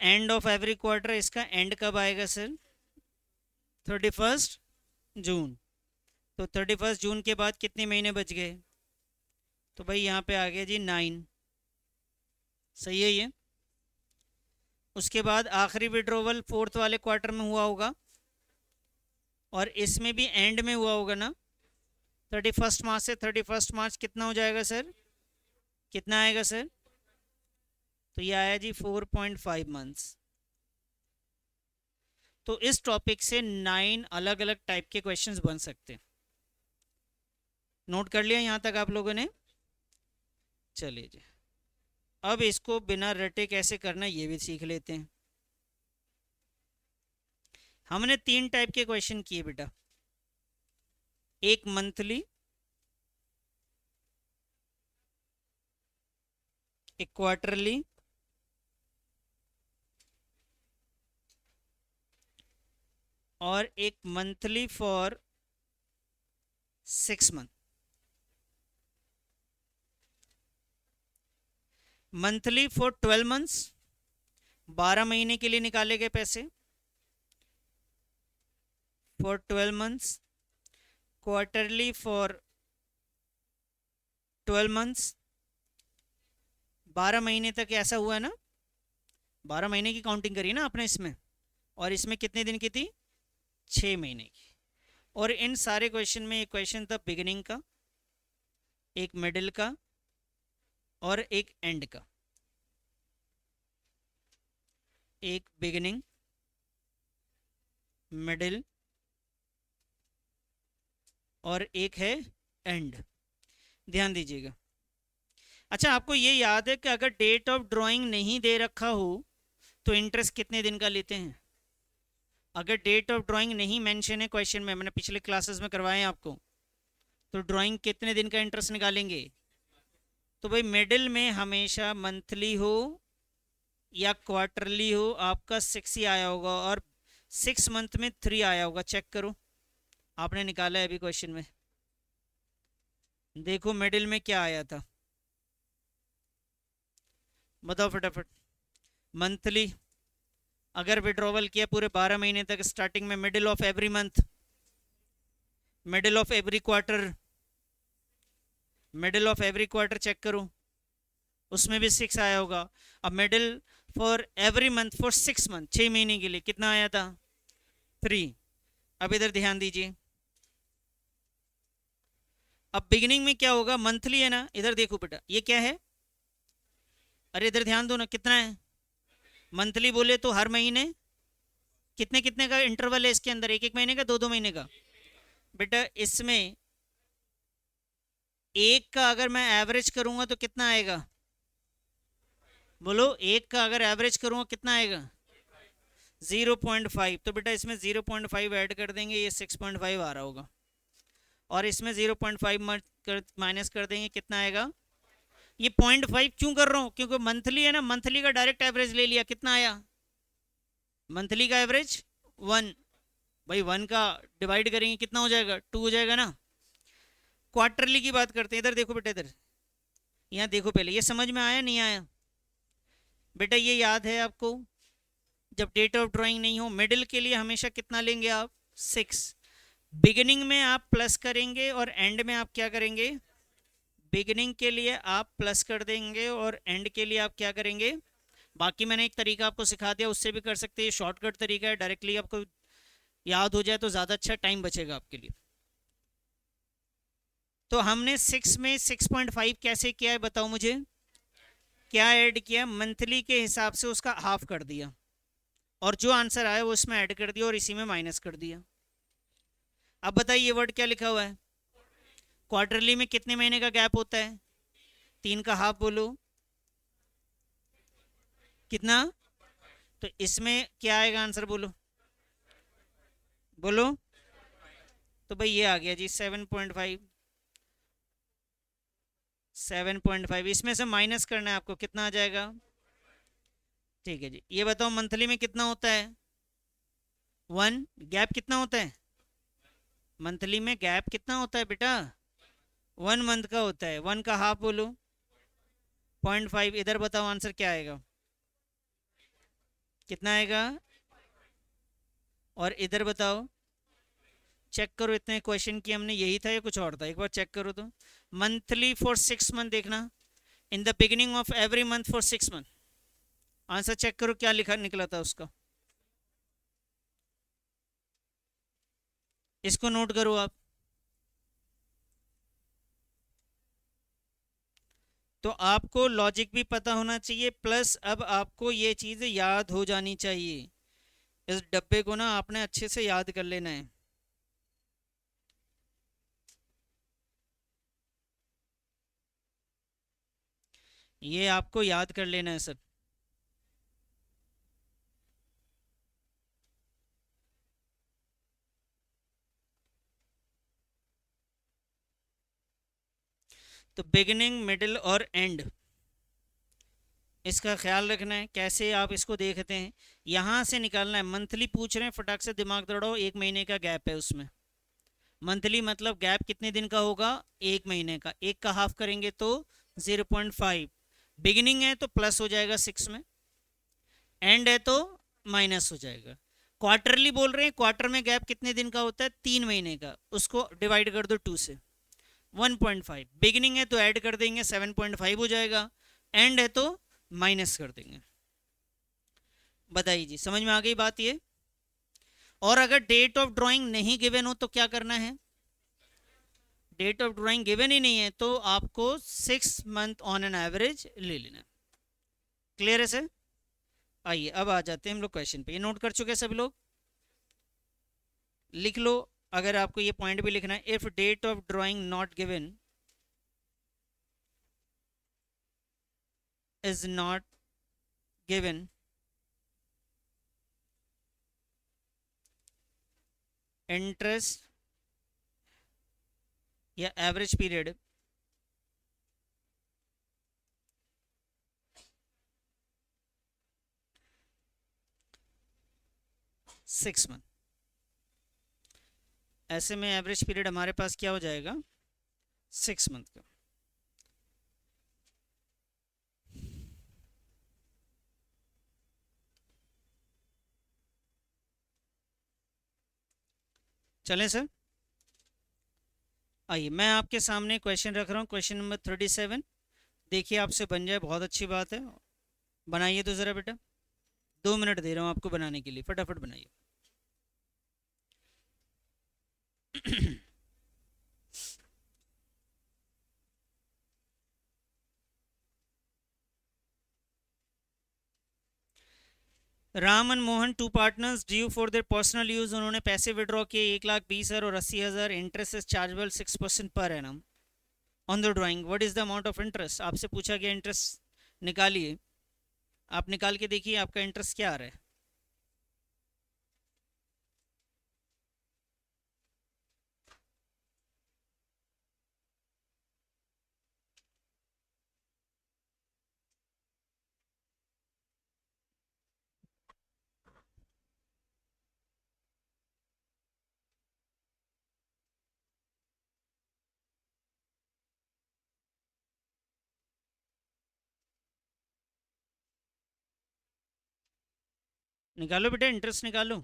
एंड ऑफ एवरी क्वार्टर, इसका एंड कब आएगा सर? 31 जून। तो 31 जून के बाद कितने महीने बच गए? तो भाई यहाँ पे आ गया जी 9। सही है ये? उसके बाद आखिरी विड्रोवल फोर्थ वाले क्वार्टर में हुआ होगा, और इसमें भी एंड में हुआ होगा ना। 31 मार्च से 31 मार्च कितना हो जाएगा सर? कितना आएगा सर? तो ये आया जी 4.5 मंथ्स। तो इस टॉपिक से 9 अलग अलग टाइप के क्वेश्चंस बन सकते हैं। नोट कर लिया यहाँ तक आप लोगों ने? चलिए जी, अब इसको बिना रटे कैसे करना ये भी सीख लेते हैं। हमने 3 टाइप के क्वेश्चन किए बेटा, एक मंथली, एक क्वार्टरली, और एक monthly for 6 month. Monthly for 12 months, 12 महीने के लिए निकाले गए पैसे for 12 months. Quarterly for 12 months, 12 महीने तक ऐसा हुआ ना, 12 महीने की काउंटिंग करी ना आपने इसमें, और इसमें कितने दिन की थी? 6 महीने की। और इन सारे क्वेश्चन में एक क्वेश्चन था बिगिनिंग का, एक मिडिल का, और एक एंड का। एक बिगिनिंग, मिडिल, और एक है एंड। ध्यान दीजिएगा। अच्छा, आपको ये याद है कि अगर डेट ऑफ ड्राइंग नहीं दे रखा हो तो इंटरेस्ट कितने दिन का लेते हैं? अगर डेट ऑफ ड्राइंग नहीं मेंशन है क्वेश्चन में, मैंने पिछले क्लासेस में करवाए हैं आपको, तो ड्राइंग कितने दिन का इंटरेस्ट निकालेंगे? तो भाई मिडिल में हमेशा मंथली हो या क्वार्टरली हो, आपका 6 ही आया होगा, और 6 मंथ में 3 आया होगा। चेक करो, आपने निकाला है अभी क्वेश्चन में, देखो मिडिल में क्या आया था, बताओ फटाफट। मंथली अगर विड्रॉवल किया पूरे 12 महीने तक, स्टार्टिंग में middle of every month, middle of every quarter, middle of every quarter check करो, उसमें भी 6 आया होगा। अब middle for every month for 6 month, 6 महीने के लिए कितना आया था? 3। अब इधर ध्यान दीजिए, अब बिगिनिंग में क्या होगा? मंथली है ना, इधर देखो बेटा ये क्या है, अरे इधर ध्यान दो ना, कितना है? मंथली बोले तो हर महीने कितने कितने का इंटरवल है इसके अंदर, एक एक महीने का, दो दो महीने का? बेटा इसमें एक का अगर मैं एवरेज करूंगा तो कितना आएगा? बोलो, एक का अगर एवरेज करूंगा कितना आएगा? 0.5। तो बेटा इसमें 0.5 ऐड कर देंगे, ये 6.5 आ रहा होगा, और इसमें 0.5 माइनस कर देंगे, कितना आएगा? ये 0.5 क्यों कर रहा हूँ? क्योंकि मंथली है ना, मंथली का डायरेक्ट एवरेज ले लिया, कितना आया? मंथली का एवरेज 1। भाई 1 का डिवाइड करेंगे कितना हो जाएगा? 2 हो जाएगा ना। क्वार्टरली की बात करते हैं, इधर देखो बेटा, इधर यहाँ देखो, पहले ये समझ में आया नहीं आया? बेटा ये याद है आपको, जब डेट ऑफ ड्राइंग नहीं हो, मिडिल के लिए हमेशा कितना लेंगे आप? 6। बिगिनिंग में आप प्लस करेंगे और एंड में आप क्या करेंगे? बिगिनिंग के लिए आप प्लस कर देंगे और एंड के लिए आप क्या करेंगे? बाकी मैंने एक तरीका आपको सिखा दिया, उससे भी कर सकते हैं, शॉर्टकट तरीका है, डायरेक्टली आपको याद हो जाए तो ज़्यादा अच्छा टाइम बचेगा आपके लिए। तो हमने 6 में 6.5 कैसे किया है बताओ मुझे? क्या ऐड किया? मंथली के हिसाब से उसका हाफ कर दिया, और जो आंसर आया वो इसमें ऐड कर दिया और इसी में माइनस कर दिया। अब बताइए ये वर्ड क्या लिखा हुआ है? क्वार्टरली में कितने महीने का गैप होता है? 3 का हाफ, बोलो कितना? तो इसमें क्या आएगा आंसर, बोलो बोलो। तो भाई ये आ गया जी 7.5। 7.5 इसमें से माइनस करना है आपको, कितना आ जाएगा? ठीक है जी, ये बताओ मंथली में कितना होता है? 1। गैप कितना होता है मंथली में? गैप कितना होता है बेटा? 1 मंथ का होता है। 1 का हाफ बोलो, 0.5। इधर बताओ आंसर क्या आएगा, कितना आएगा? और इधर बताओ, चेक करो, इतने क्वेश्चन की हमने यही था या कुछ और था? एक बार चेक करो तो। मंथली फॉर 6 मंथ देखना, in the beginning of every month for 6 month. Answer check करो क्या लिखा निकला था उसका, इसको नोट करो आप। तो आपको लॉजिक भी पता होना चाहिए, प्लस अब आपको ये चीज़ याद हो जानी चाहिए। इस डब्बे को ना आपने अच्छे से याद कर लेना है। ये आपको याद कर लेना है सर। तो बिगिनिंग, मिडिल और एंड, इसका ख्याल रखना है। कैसे आप इसको देखते हैं, यहाँ से निकालना है। मंथली पूछ रहे हैं, फटाक से दिमाग दौड़ाओ, एक महीने का गैप है उसमें। मंथली मतलब गैप कितने दिन का होगा, एक महीने का। एक का हाफ करेंगे तो 0.5। बिगिनिंग है तो प्लस हो जाएगा 6 में, एंड है तो माइनस हो जाएगा। क्वार्टरली बोल रहे हैं, क्वार्टर में गैप कितने दिन का होता है, 3 महीने का। उसको डिवाइड कर दो 2 से, 1.5। बिगिनिंग है तो ऐड कर देंगे, 7.5 हो जाएगा। एंड है तो माइनस कर देंगे। बताइए जी, समझ में आ गई बात ये। और अगर डेट ऑफ ड्राइंग नहीं गिवन हो तो क्या करना है, डेट ऑफ ड्राइंग गिवन ही नहीं है तो आपको 6 मंथ ऑन एन एवरेज ले लेना। क्लियर है सर। आइए अब आ जाते हैं हम लोग क्वेश्चन पे। ये नोट कर चुके हैं सभी लोग, लिख लो। अगर आपको ये पॉइंट भी लिखना है, if date of drawing not given is not given, interest या एवरेज पीरियड सिक्स मंथ। ऐसे में एवरेज पीरियड हमारे पास क्या हो जाएगा, 6 मंथ का। चलें सर। आइए मैं आपके सामने क्वेश्चन रख रहा हूँ, क्वेश्चन नंबर 37। देखिए आपसे बन जाए, बहुत अच्छी बात है। बनाइए तो ज़रा बेटा, 2 मिनट दे रहा हूँ आपको बनाने के लिए, फटाफट बनाइए। Ram and Mohan, two partners, due for their personal use. उन्होंने पैसे विड्रॉ किए 1,20,000 और 80,000। Interest is chargeable 6% per annum on the drawing. What is the amount of interest. आपसे पूछा गया इंटरेस्ट निकालिए। आप निकाल के देखिए आपका इंटरेस्ट क्या आ रहा है। निकालो बेटा, इंटरेस्ट निकालो।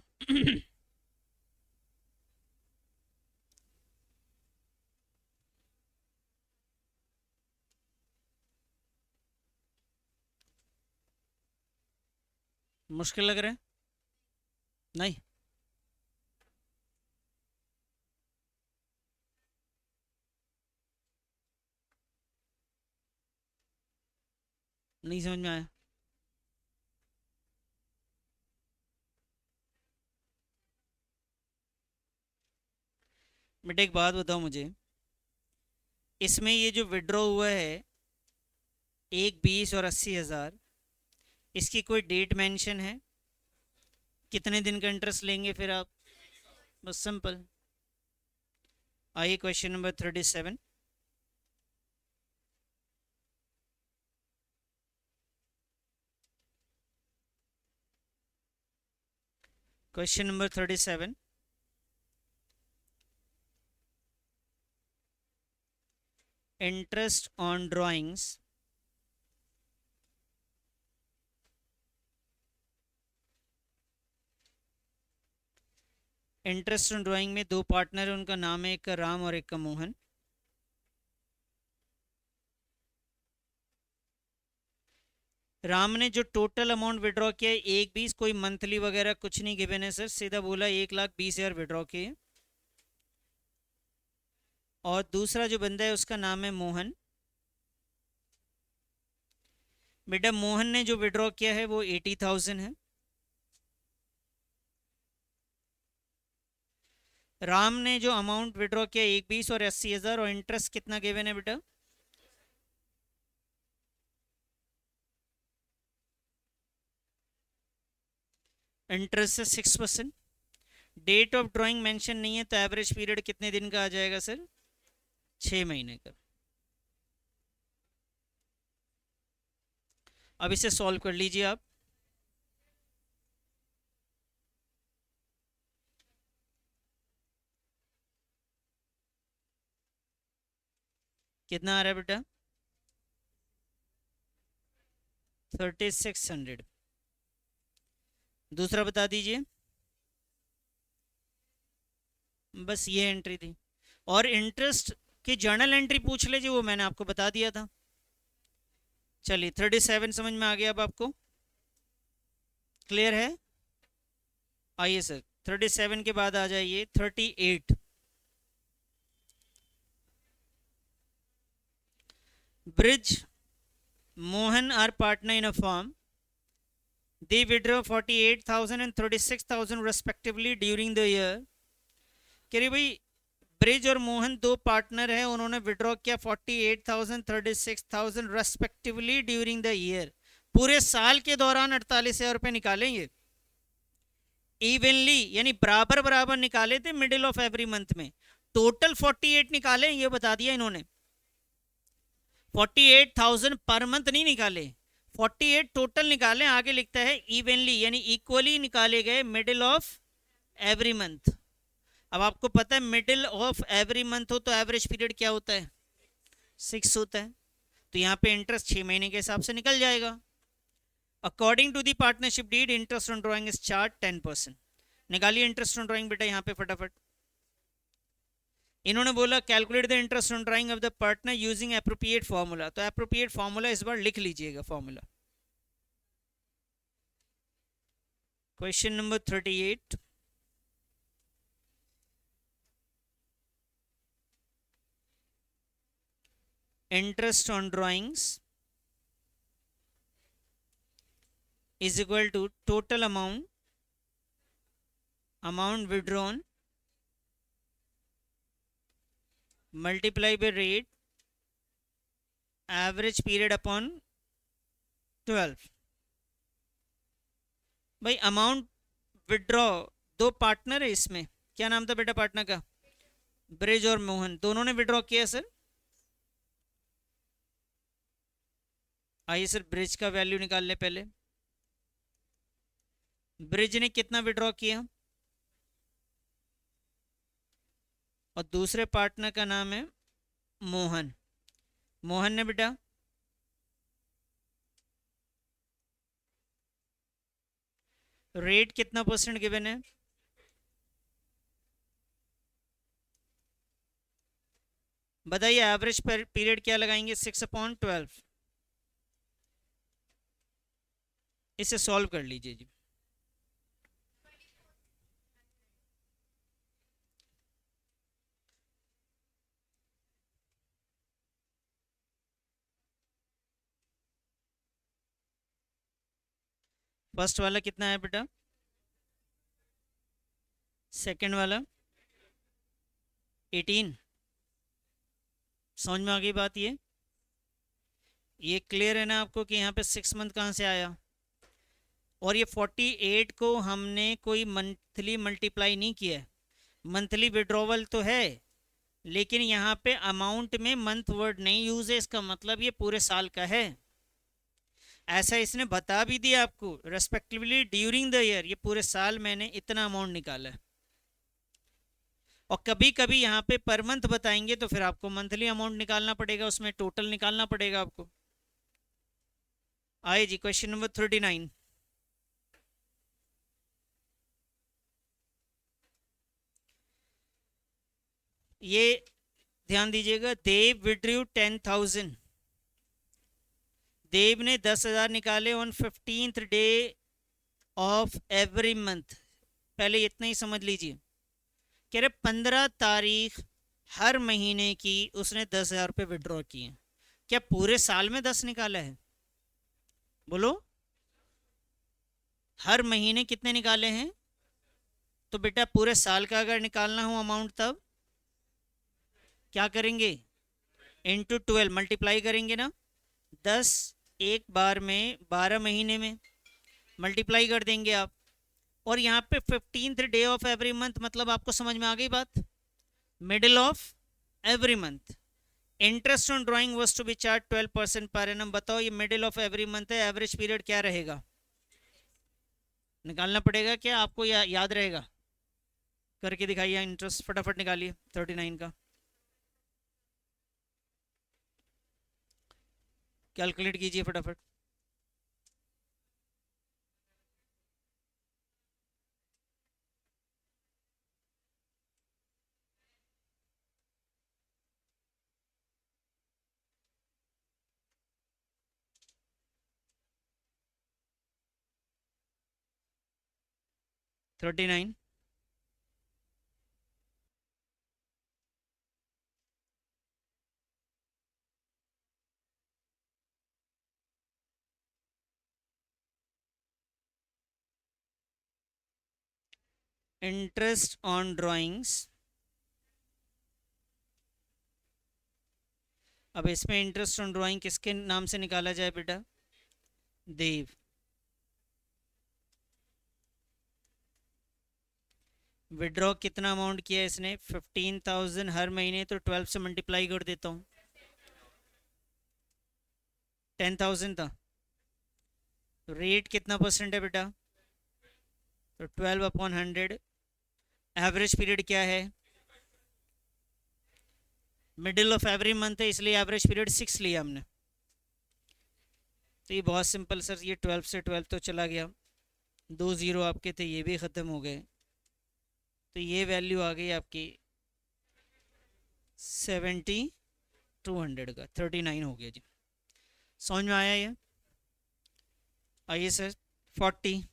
मुश्किल लग रहा है, नहीं। नहीं समझ में आया। बेटा एक बात बताओ मुझे, इसमें ये जो विड्रॉ हुआ है 1,20,000 और 80,000, इसकी कोई डेट मेंशन है, कितने दिन का इंटरेस्ट लेंगे फिर आप, बस सिंपल। आइए question number 37। Question number 37, interest on drawings interest on drawing में 2 पार्टनर है, उनका नाम है, एक का राम और एक का मोहन। राम ने जो टोटल अमाउंट विड्रॉ किया है 1,20,000, कोई मंथली वगैरह कुछ नहीं गिवन है सर, सीधा बोला 1,20,000 विड्रॉ किए। और दूसरा जो बंदा है उसका नाम है मोहन, बेटा मोहन ने जो विड्रॉ किया है वो 80,000 है। राम ने जो अमाउंट विड्रॉ किया 1,20 और 80,000, और इंटरेस्ट कितना गिवन है बेटा? इंटरेस्ट से 6%। डेट ऑफ ड्राइंग मेंशन नहीं है, तो एवरेज पीरियड कितने दिन का आ जाएगा सर? 6 महीने का। अब इसे सॉल्व कर लीजिए आप। कितना आ रहा है बेटा? 3600। दूसरा बता दीजिए। बस ये एंट्री थी। और इंटरेस्ट की जर्नल एंट्री पूछ लीजिए, वो मैंने आपको बता दिया था। चलिए 37 समझ में आ गया अब आपको? क्लियर है? आइए सर 37 के बाद आ जाइए 38। Brij Mohan are partner in a form, they withdraw 48,000 and 36,000 respectively during the year। कह रही भाई ब्रिज और मोहन दो पार्टनर हैं, उन्होंने विड्रॉ किया 48,000 36,000 रेस्पेक्टिवली ड्यूरिंग द ईयर। पूरे साल के दौरान 48,000 रुपए निकालेंगे इवनली, यानी बराबर बराबर निकाले थे मिडिल ऑफ एवरी मंथ में। टोटल 48 निकाले, ये बता दिया इन्होंने। 48,000 पर मंथ नहीं निकाले, 48 टोटल निकाले। आगे लिखता है इवनली, यानी इक्वली निकाले गए मिडिल ऑफ एवरी मंथ। अब आपको पता है मिडिल ऑफ एवरी मंथ हो तो एवरेज पीरियड क्या होता है? 6 होता है। तो यहाँ पे इंटरेस्ट 6 महीने के हिसाब से निकल जाएगा। According to the partnership deed interest on drawing is charge 10%। निकालिए इंटरेस्ट ऑन ड्रॉइंग बेटा यहाँ पे फटाफट। इन्होंने बोला calculate the interest on drawing of the partner using appropriate formula. तो एप्रोप्रिएट फॉर्मूला इस बार लिख लीजिएगा formula. Question number 38। interest on drawings is equal to total amount withdrawn multiply by rate average period upon 12। भाई amount withdraw, दो partner है इसमें, क्या नाम था बेटा पार्टनर का? ब्रिज और मोहन, दोनों ने विड्रॉ किया सर। आइए सर ब्रिज का वैल्यू निकाल ले पहले। ब्रिज ने कितना विड्रॉ किया? और दूसरे पार्टनर का नाम है मोहन। मोहन ने बेटा रेट कितना परसेंट गिवन है? बताइए एवरेज पीरियड क्या लगाएंगे? 6/12। इसे सॉल्व कर लीजिए जी। फर्स्ट वाला कितना है बेटा? सेकंड वाला 18। समझ में आ गई बात? ये क्लियर है ना आपको कि यहाँ पे 6 मंथ कहाँ से आया? और ये 48 को हमने कोई मंथली मल्टीप्लाई नहीं किया है। मंथली विड्रॉवल तो है, लेकिन यहाँ पे अमाउंट में मंथ वर्ड नहीं यूज है, इसका मतलब ये पूरे साल का है। ऐसा इसने बता भी दिया आपको, रेस्पेक्टिवली ड्यूरिंग द ईयर, ये पूरे साल मैंने इतना अमाउंट निकाला है। और कभी कभी यहाँ पे पर मंथ बताएंगे तो फिर आपको मंथली अमाउंट निकालना पड़ेगा, उसमें टोटल निकालना पड़ेगा आपको। आइए जी क्वेश्चन नंबर 39। ये ध्यान दीजिएगा, देव विड्रू 10,000। देव ने 10,000 निकाले on 15th day of every month. पहले इतना ही समझ लीजिए, कह रहे 15 तारीख हर महीने की उसने 10,000 रुपये विड्रॉ किए। क्या पूरे साल में 10 निकाला है? बोलो, हर महीने कितने निकाले हैं? तो बेटा पूरे साल का अगर निकालना हो अमाउंट, तब क्या करेंगे? इंटू 12 मल्टीप्लाई करेंगे ना। 10 एक बार में, 12 महीने में मल्टीप्लाई कर देंगे आप। और यहाँ पे 15th day of every month, मतलब आपको समझ में आ गई बात? Middle of every month. Interest on drawing was to be charge 12% per annum. बताओ ये मिडिल ऑफ एवरी मंथ है, एवरेज पीरियड क्या रहेगा? निकालना पड़ेगा क्या आपको, या याद रहेगा? करके दिखाइए, इंटरेस्ट फटाफट निकालिए 39 का। कैलकुलेट कीजिए फटाफट। Thirty nine. Interest on drawings, अब इसमें इंटरेस्ट ऑन ड्राइंग किसके नाम से निकाला जाए बेटा? देव। विड्रॉ कितना अमाउंट किया इसने? 15,000 हर महीने, तो 12 से मल्टीप्लाई कर देता हूँ। 10,000 था। रेट कितना परसेंट है बेटा? तो 12/100। एवरेज पीरियड क्या है? मिडिल ऑफ एवरी मंथ है, इसलिए एवरेज पीरियड 6 लिया हमने। तो ये बहुत सिंपल सर, ये 12 से 12 तो चला गया, 2 ज़ीरो आपके थे ये भी ख़त्म हो गए। तो ये वैल्यू आ गई आपकी 70/200 का 39 हो गया जी। समझ में आया ये? आइए sir 40।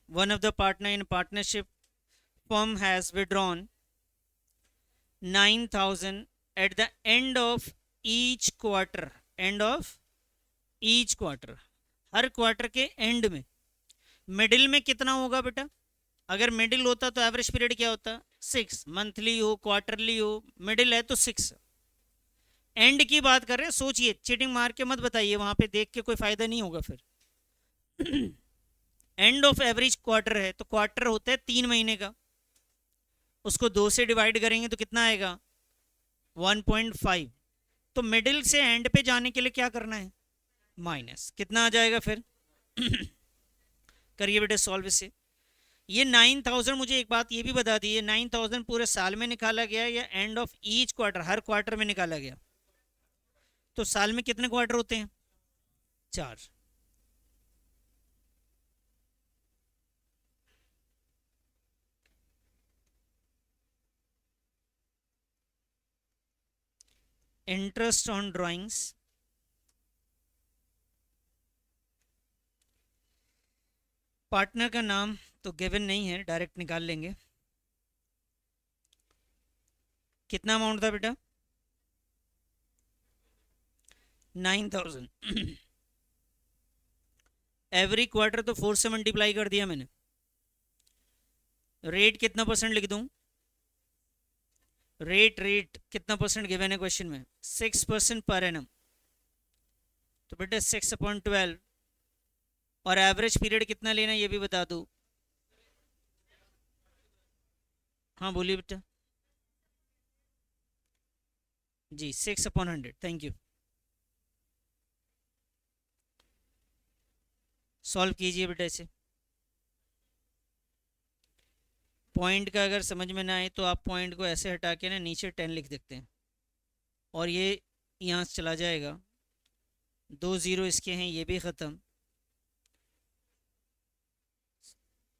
One of the partner in partnership firm has withdrawn 9,000 at the end of each quarter. End of each quarter, her quarter के एंड में। मिडिल में कितना होगा बेटा? अगर मिडिल होता तो एवरेज पीरियड क्या होता? 6। मंथली हो क्वार्टरली हो, मिडिल है तो 6। एंड की बात कर रहे हैं, सोचिए, चीटिंग मार के मत बताइए, वहां पे देख के कोई फायदा नहीं होगा फिर। एंड ऑफ एवरेज क्वार्टर है, तो क्वार्टर होता है 3 महीने का, उसको 2 से डिवाइड करेंगे तो कितना आएगा? 1.5। तो मिडिल से एंड पे जाने के लिए क्या करना है? माइनस। कितना आ जाएगा फिर? करिए बेटे सॉल्व इसे। ये 9,000, मुझे एक बात ये भी बता दी, 9,000 पूरे साल में निकाला गया या end of each quarter, her quarter में निकाला गया? तो साल में कितने क्वार्टर होते हैं? 4। इंटरेस्ट ऑन ड्राइंग्स, पार्टनर का नाम तो गिवन नहीं है, डायरेक्ट निकाल लेंगे। कितना अमाउंट था बेटा? 9,000। एवरी क्वार्टर तो 4 से मल्टीप्लाई कर दिया मैंने। रेट कितना परसेंट लिख दूं? रेट कितना परसेंट गिवन है क्वेश्चन में? 6% पर एनम। तो बेटा 6/12। और एवरेज पीरियड कितना लेना ये भी बता दो। हाँ बोलिए बेटा। जी 6/100। Thank you. सॉल्व कीजिए बेटा इसे। पॉइंट का अगर समझ में ना आए तो आप पॉइंट को ऐसे हटा के ना नीचे 10 लिख देते हैं, और ये यहाँ से चला जाएगा। 2 ज़ीरो इसके हैं, ये भी ख़त्म।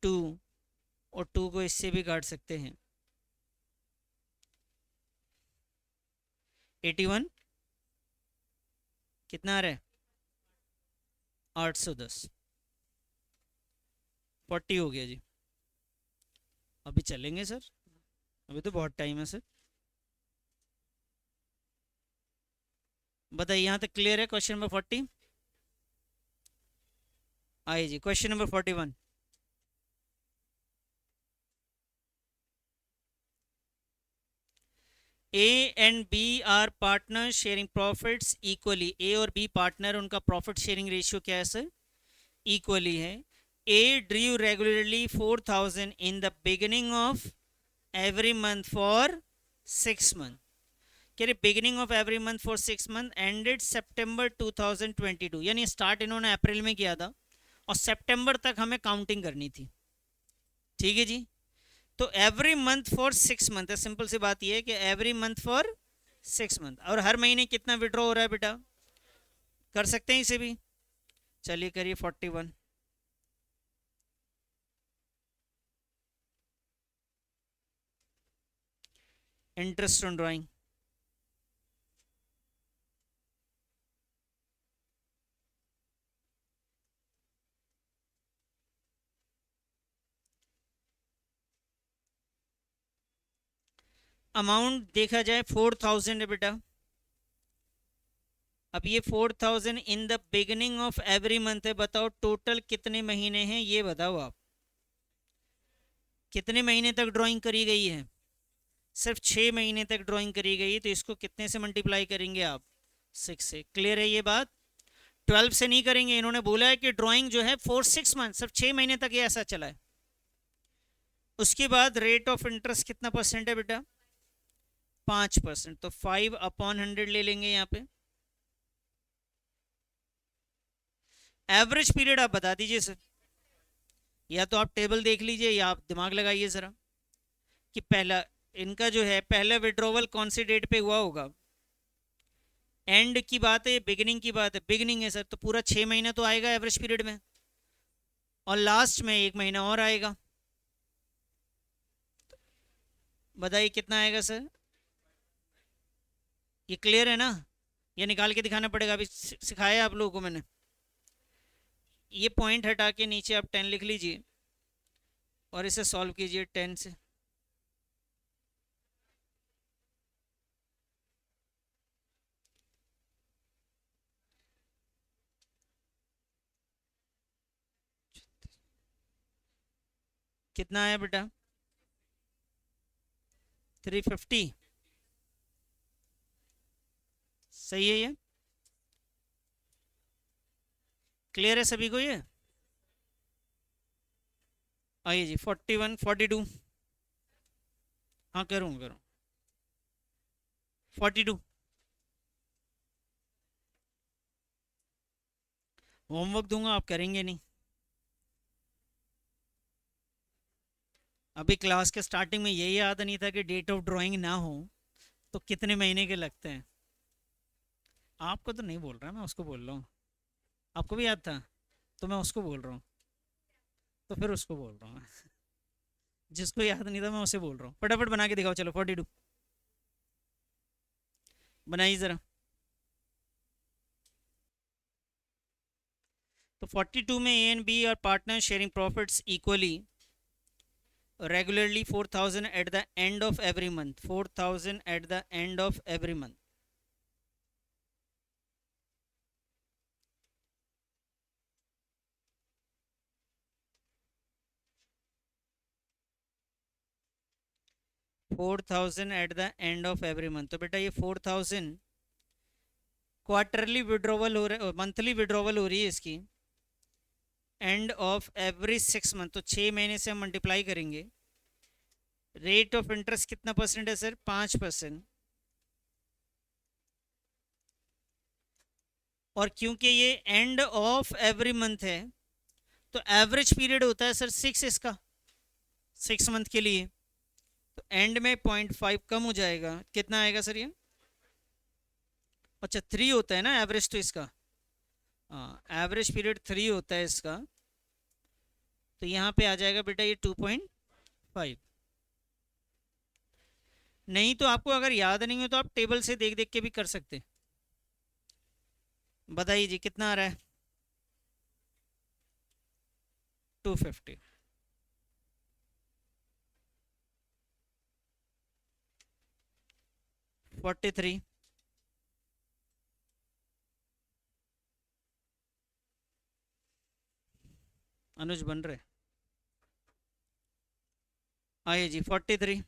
2, और 2 को इससे भी काट सकते हैं। 81 कितना आ रहा है? 810। 40 हो गया जी। अभी चलेंगे सर, अभी तो बहुत टाइम है सर। बताइए यहाँ तक क्लियर है क्वेश्चन नंबर 40? आइए जी question number 41। A and B are partner sharing profits equally. A और बी पार्टनर, उनका प्रॉफिट शेयरिंग रेशियो क्या है सर? इक्वली है। A drew regularly 4000 in the beginning of every month for 6 month. कह रहे beginning of every month for 6 month ended सितंबर 2022, यानी start इन्होंने अप्रैल में किया था और सितंबर तक हमें काउंटिंग करनी थी। ठीक है जी। तो एवरी मंथ फॉर 6 मंथ है, सिंपल सी बात यह है कि एवरी मंथ फॉर 6 मंथ, और हर महीने कितना विड्रॉ हो रहा है बेटा? कर सकते हैं इसे भी। चलिए करिए 41। Interest on drawing. अमाउंट देखा जाए 4000 है बेटा। अब ये 4000 in the beginning of every month है। बताओ टोटल कितने महीने हैं, ये बताओ आप। कितने महीने तक ड्राइंग करी गई है? सिर्फ 6 महीने तक ड्राइंग करी गई है, तो इसको कितने से मल्टीप्लाई करेंगे आप? 6 से। क्लियर है ये बात? 12 से नहीं करेंगे। इन्होंने बोला है कि ड्राइंग जो है फॉर 6 मंथ, सिर्फ 6 महीने तक ये ऐसा चला है। उसके बाद रेट ऑफ इंटरेस्ट कितना परसेंट है बेटा? 5%। तो 5/100 ले लेंगे यहाँ पे। एवरेज पीरियड आप बता दीजिए सर, या तो आप टेबल देख लीजिए या आप दिमाग लगाइए जरा कि पहला इनका जो है पहला विड्रॉवल कौन सी डेट पे हुआ होगा। एंड की बात है, बिगिनिंग की बात है? बिगिनिंग है सर, तो पूरा 6 महीना तो आएगा एवरेज पीरियड में, और लास्ट में 1 महीना और आएगा। बताइए कितना आएगा सर? ये क्लियर है ना? ये निकाल के दिखाना पड़ेगा, अभी सिखाया आप लोगों को मैंने। ये पॉइंट हटा के नीचे आप 10 लिख लीजिए और इसे सॉल्व कीजिए 10 से। कितना आया बेटा? 350। सही है ये? क्लियर है सभी को ये? आइए जी 41 42। हाँ करूँ करूँ 42। होमवर्क दूंगा, आप करेंगे नहीं। अभी क्लास के स्टार्टिंग में यही याद नहीं था कि डेट ऑफ ड्राइंग ना हो तो कितने महीने के लगते हैं। आपको तो नहीं बोल रहा, मैं उसको बोल रहा हूँ। आपको भी याद था तो मैं उसको बोल रहा हूँ, तो फिर उसको बोल रहा हूँ। जिसको याद नहीं था मैं उसे बोल रहा हूँ। फटाफट बना के दिखाओ, चलो 42 बनाइए ज़रा। तो 42 में A and B are partner sharing profits equally regularly 4000 at the end of every month, 4000 at the end of every month। तो बेटा ये 4000 क्वार्टरली विड्रॉवल हो रहा है, मंथली विड्रॉवल हो रही है इसकी एंड ऑफ एवरी 6 मंथ। तो 6 महीने से हम मल्टीप्लाई करेंगे। रेट ऑफ इंटरेस्ट कितना परसेंट है सर? 5%। और क्योंकि ये एंड ऑफ एवरी मंथ है तो एवरेज पीरियड होता है सर 6 इसका, 6 मंथ के लिए। तो एंड में 0.5 कम हो जाएगा, कितना आएगा सर ये? अच्छा 3 होता है ना एवरेज तो इसका। हाँ एवरेज पीरियड 3 होता है इसका, तो यहाँ पे आ जाएगा बेटा ये 2.5। नहीं तो आपको अगर याद नहीं हो तो आप टेबल से देख देख के भी कर सकते। बताइए जी कितना आ रहा है? 250। 43। अनुज बन रहे, आइए जी 43।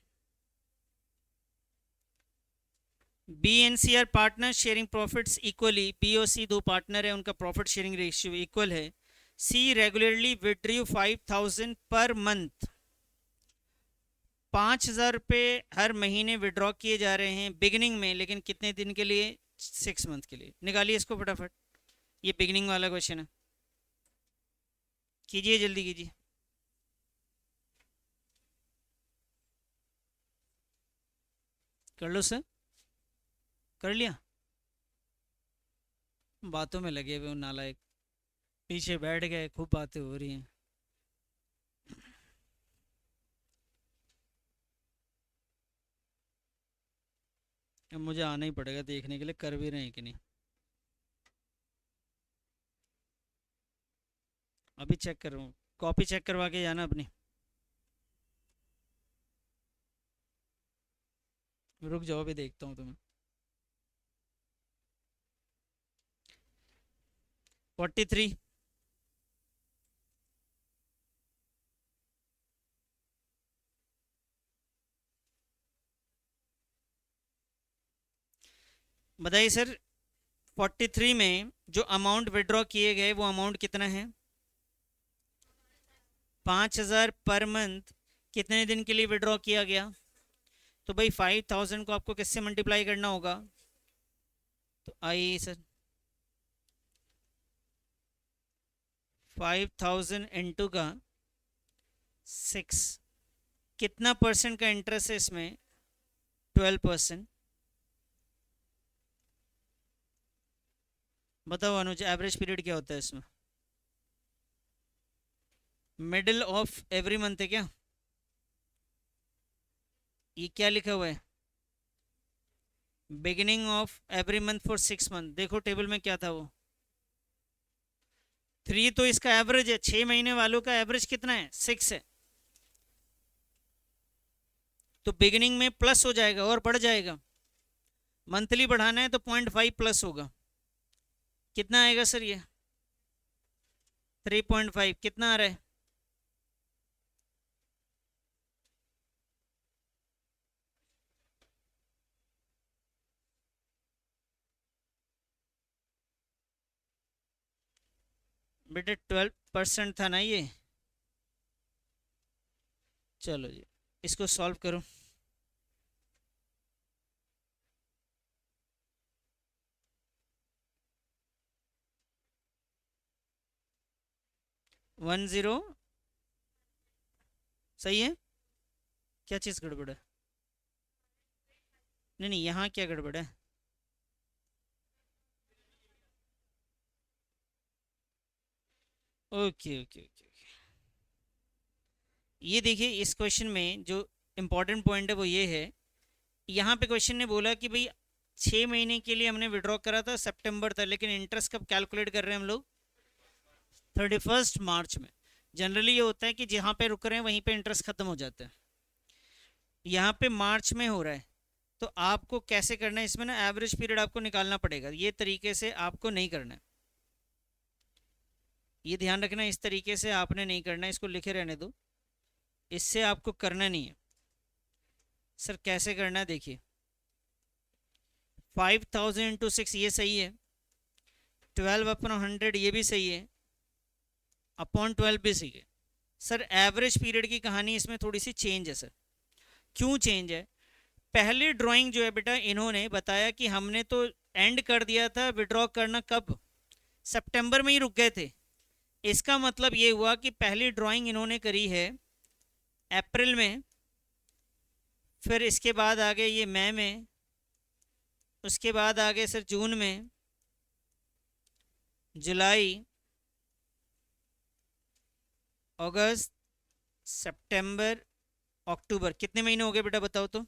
B and C are partner sharing profits equally, B और सी दो पार्टनर है, उनका प्रॉफिट शेयरिंग रेशियो इक्वल है। सी रेगुलरली विड्रू 5000 पर मंथ, 5000 रुपये हर महीने विड्रॉ किए जा रहे हैं बिगिनिंग में, लेकिन कितने दिन के लिए? 6 मंथ के लिए। निकालिए इसको फटाफट, ये बिगिनिंग वाला क्वेश्चन है, कीजिए जल्दी कीजिए। कर लो सर, कर लिया? बातों में लगे हुए नालायक, पीछे बैठ गए, खूब बातें हो रही हैं। अब मुझे आना ही पड़ेगा देखने के लिए कर भी रहे हैं कि नहीं। अभी चेक कर रहा हूँ, कॉपी चेक करवा के जाना अपनी। रुक जाओ, अभी देखता हूँ तुम्हें। 43। बताइए सर, 43 में जो अमाउंट विड्रॉ किए गए वो अमाउंट कितना है? 5000 पर मंथ। कितने दिन के लिए विड्रॉ किया गया? तो भाई 5000 को आपको किससे मल्टीप्लाई करना होगा? तो आइए सर, 5000 इंटू का 6, कितना परसेंट का इंटरेस्ट है इसमें? 12%। बताओ अनुज, एवरेज पीरियड क्या होता है इसमें? मिडिल ऑफ एवरी मंथ है क्या? ये क्या लिखा हुआ है? Beginning of every month for 6 month. देखो टेबल में क्या था वो, 3 तो इसका एवरेज है, 6 महीने वालों का एवरेज कितना है? 6 है। तो बिगिनिंग में प्लस हो जाएगा और बढ़ जाएगा। मंथली बढ़ाना है तो 0.5 प्लस होगा। कितना आएगा सर ये? 3.5। कितना आ रहा है? बेटे 12% था ना ये। चलो जी, इसको सॉल्व करो। One zero. सही है। क्या चीज़ गड़बड़ है? नहीं नहीं, यहाँ क्या गड़बड़ है? Okay okay okay. ये देखिए, इस क्वेश्चन में जो इम्पोर्टेंट पॉइंट है वो ये है, यहाँ पे क्वेश्चन ने बोला कि भाई 6 महीने के लिए हमने विड्रॉ करा था सितंबर तक, लेकिन इंटरेस्ट कब कैलकुलेट कर रहे हैं हम लोग? 31 मार्च में। जनरली ये होता है कि जहाँ पे रुक रहे हैं वहीं पे इंटरेस्ट खत्म हो जाता है, यहाँ पे मार्च में हो रहा है। तो आपको कैसे करना है इसमें ना, एवरेज पीरियड आपको निकालना पड़ेगा। ये तरीके से आपको नहीं करना है, ये ध्यान रखना, इस तरीके से आपने नहीं करना है, इसको लिखे रहने दो, इससे आपको करना नहीं है। सर कैसे करना है देखिए, 5000 इंटू 6 ये सही है, 12/100 ये भी सही है, अपॉन 12 भी सही है। सर एवरेज पीरियड की कहानी इसमें थोड़ी सी चेंज है। सर क्यों चेंज है? पहली ड्राइंग जो है बेटा, इन्होंने बताया कि हमने तो एंड कर दिया था विड्रॉ करना, कब? सितंबर में ही रुक गए थे। इसका मतलब ये हुआ कि पहली ड्राइंग इन्होंने करी है अप्रैल में, फिर इसके बाद आ गए ये मई में, उसके बाद आ गए सर जून में, जुलाई, अगस्त, सितंबर, अक्टूबर। कितने महीने हो गए बेटा बताओ तो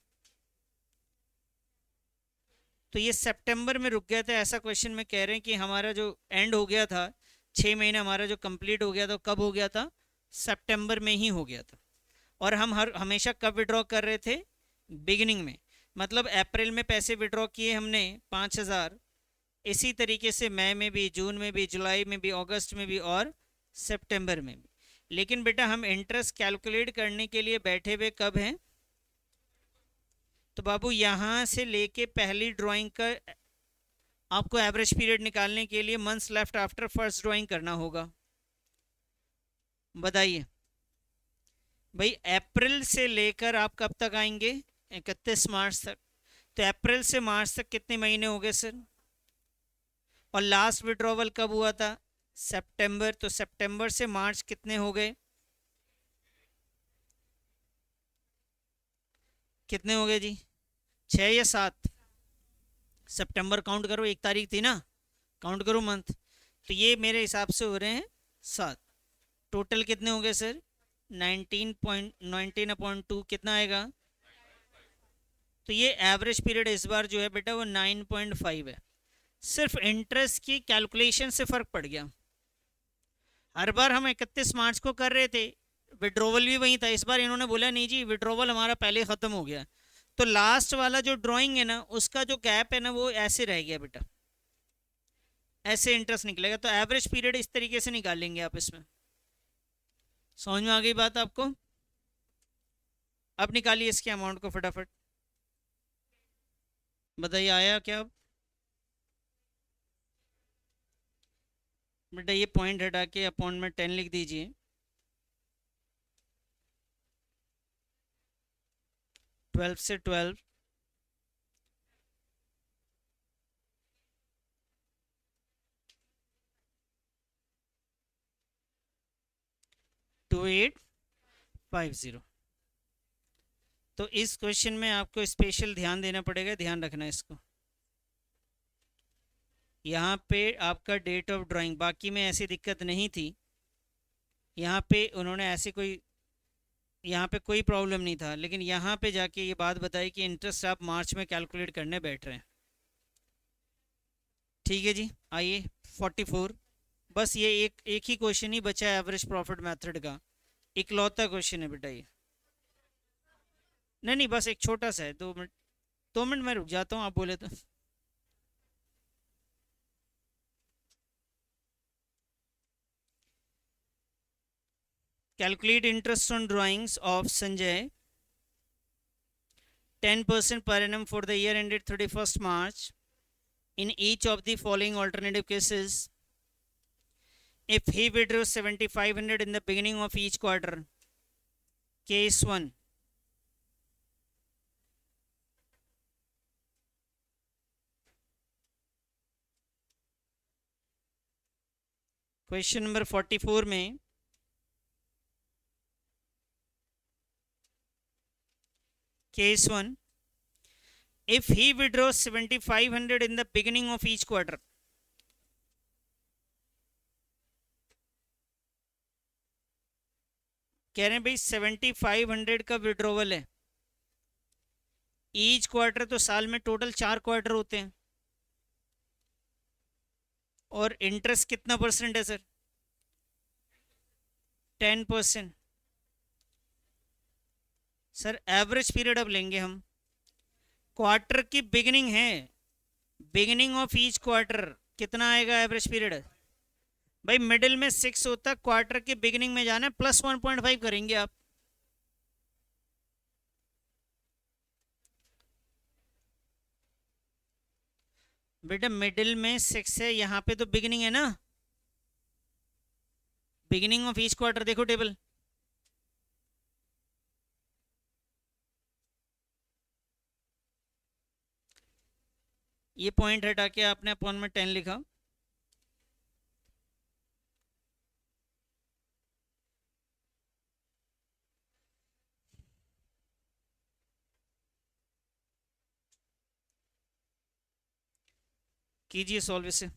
ये सितंबर में रुक गया था, ऐसा क्वेश्चन में कह रहे हैं कि हमारा जो एंड हो गया था, 6 महीने हमारा जो कंप्लीट हो गया था, कब हो गया था? सितंबर में ही हो गया था। और हम हमेशा कब विड्रॉ कर रहे थे? बिगिनिंग में। मतलब अप्रैल में पैसे विड्रॉ किए हमने 5,000, इसी तरीके से मई में भी, जून में भी, जुलाई में भी, अगस्त में भी और सितंबर में भी। लेकिन बेटा हम इंटरेस्ट कैलकुलेट करने के लिए बैठे हुए कब हैं? तो बाबू यहाँ से लेके पहली ड्राइंग का आपको एवरेज पीरियड निकालने के लिए months left after first drawing करना होगा। बताइए भाई, अप्रैल से लेकर आप कब तक आएंगे? 31 मार्च तक। तो अप्रैल से मार्च तक कितने महीने हो गए सर? और लास्ट विड्रॉवल कब हुआ था? सितंबर। तो सितंबर से मार्च कितने हो गए? कितने हो गए जी? 6 या 7? सितंबर काउंट करो, 1 तारीख थी ना, काउंट करो मंथ। तो ये मेरे हिसाब से हो रहे हैं 7। टोटल कितने हो गए सर? 19.19/2 कितना आएगा? तो ये एवरेज पीरियड इस बार जो है बेटा वो 9.5 है। सिर्फ इंटरेस्ट की कैलकुलेशन से फर्क पड़ गया। हर बार हम 31 मार्च को कर रहे थे, विड्रॉवल भी वही था। इस बार इन्होंने बोला नहीं जी, विड्रॉवल हमारा पहले ख़त्म हो गया, तो लास्ट वाला जो ड्राइंग है ना, उसका जो गैप है ना, वो ऐसे रह गया बेटा, ऐसे इंटरेस्ट निकलेगा। तो एवरेज पीरियड इस तरीके से निकालेंगे आप इसमें। समझ में आ गई बात आपको? अब निकालिए इसके अमाउंट को फटाफट। बताइए आया क्या अब? बेटा ये पॉइंट हटा के अपॉन में 10 लिख दीजिए। 12 से 12, 2850। तो इस क्वेश्चन में आपको स्पेशल ध्यान देना पड़ेगा, ध्यान रखना इसको। यहाँ पे आपका डेट ऑफ ड्राइंग, बाकी में ऐसी दिक्कत नहीं थी, यहाँ पे उन्होंने ऐसे कोई, यहाँ पे कोई प्रॉब्लम नहीं था, लेकिन यहाँ पे जाके ये बात बताई कि इंटरेस्ट आप मार्च में कैलकुलेट करने बैठ रहे हैं। ठीक है जी, आइए 44। बस ये एक एक ही क्वेश्चन ही बचा है एवरेज प्रॉफिट मेथड का, इकलौता क्वेश्चन है बेटा ये। नहीं नहीं, बस एक छोटा सा है, 2 मिनट, 2 मिनट में रुक जाता हूँ, आप बोले तो। Calculate interest on drawings of Sanjay 10% per annum for the year ended 31st March in each of the following alternative cases. If he withdraws 7,500 in the beginning of each quarter. Case 1. Question number 44 में case 1, if he withdraws 7,500 in the beginning of each quarter. कह रहे हैं भाई 7,500 का withdrawal है each quarter, तो साल में टोटल 4 क्वार्टर होते हैं, और इंटरेस्ट कितना परसेंट है सर? 10%। सर एवरेज पीरियड अब लेंगे हम, क्वार्टर की बिगिनिंग है, बिगिनिंग ऑफ ईच क्वार्टर कितना आएगा एवरेज पीरियड? भाई मिडिल में 6 होता है, क्वार्टर के बिगिनिंग में जाना है, प्लस 1.5 करेंगे आप। बेटा मिडिल में 6 है, यहाँ पे तो बिगिनिंग है ना, बिगिनिंग ऑफ ईच क्वार्टर देखो टेबल। ये पॉइंट हटा के आपने अपॉन में 10 लिखा। कीजिए सॉल्व इसे।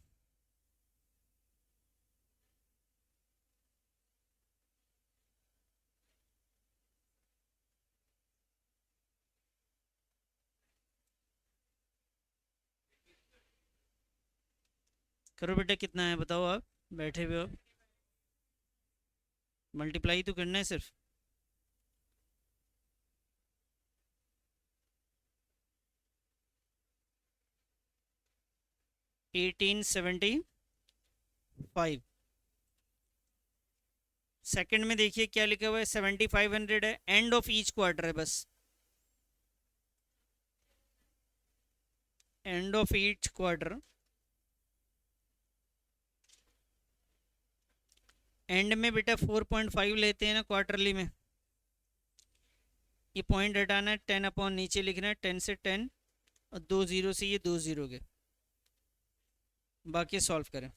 करो बेटा, कितना है बताओ, आप बैठे हुए हो, मल्टीप्लाई तो करना है सिर्फ। 1875। सेकंड में देखिए क्या लिखा हुआ है, 7500 है, एंड ऑफ ईच क्वार्टर है बस, end of each quarter. And में बेटा 4.5 लेते हैं ना क्वार्टरली में, ये पॉइंट हटाना है, 10 अपॉन नीचे लिखना है, 10 से 10 और 2 जीरो से ये 2 जीरो के, बाकी सॉल्व करें।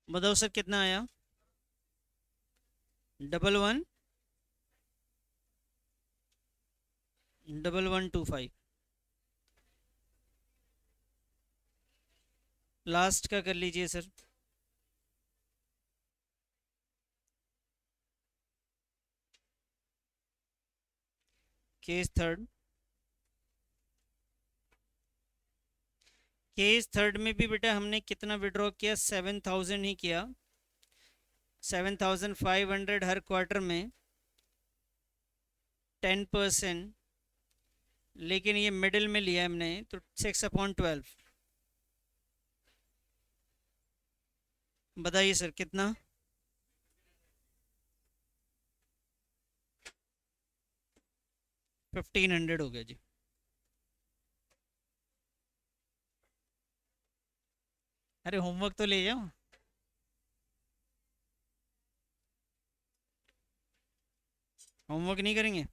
बताओ सर कितना आया, 111125। लास्ट का कर लीजिए sir. Case third, case third में भी बेटा हमने कितना विड्रॉ किया, 7000 ही किया, 7500 हर क्वार्टर में 10%, लेकिन ये मिडिल में लिया हमने तो 6/12। बताइए सर कितना, 1500 हो गया जी। अरे होमवर्क तो ले जाओ। होमवर्क नहीं करेंगे?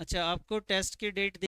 अच्छा आपको टेस्ट की डेट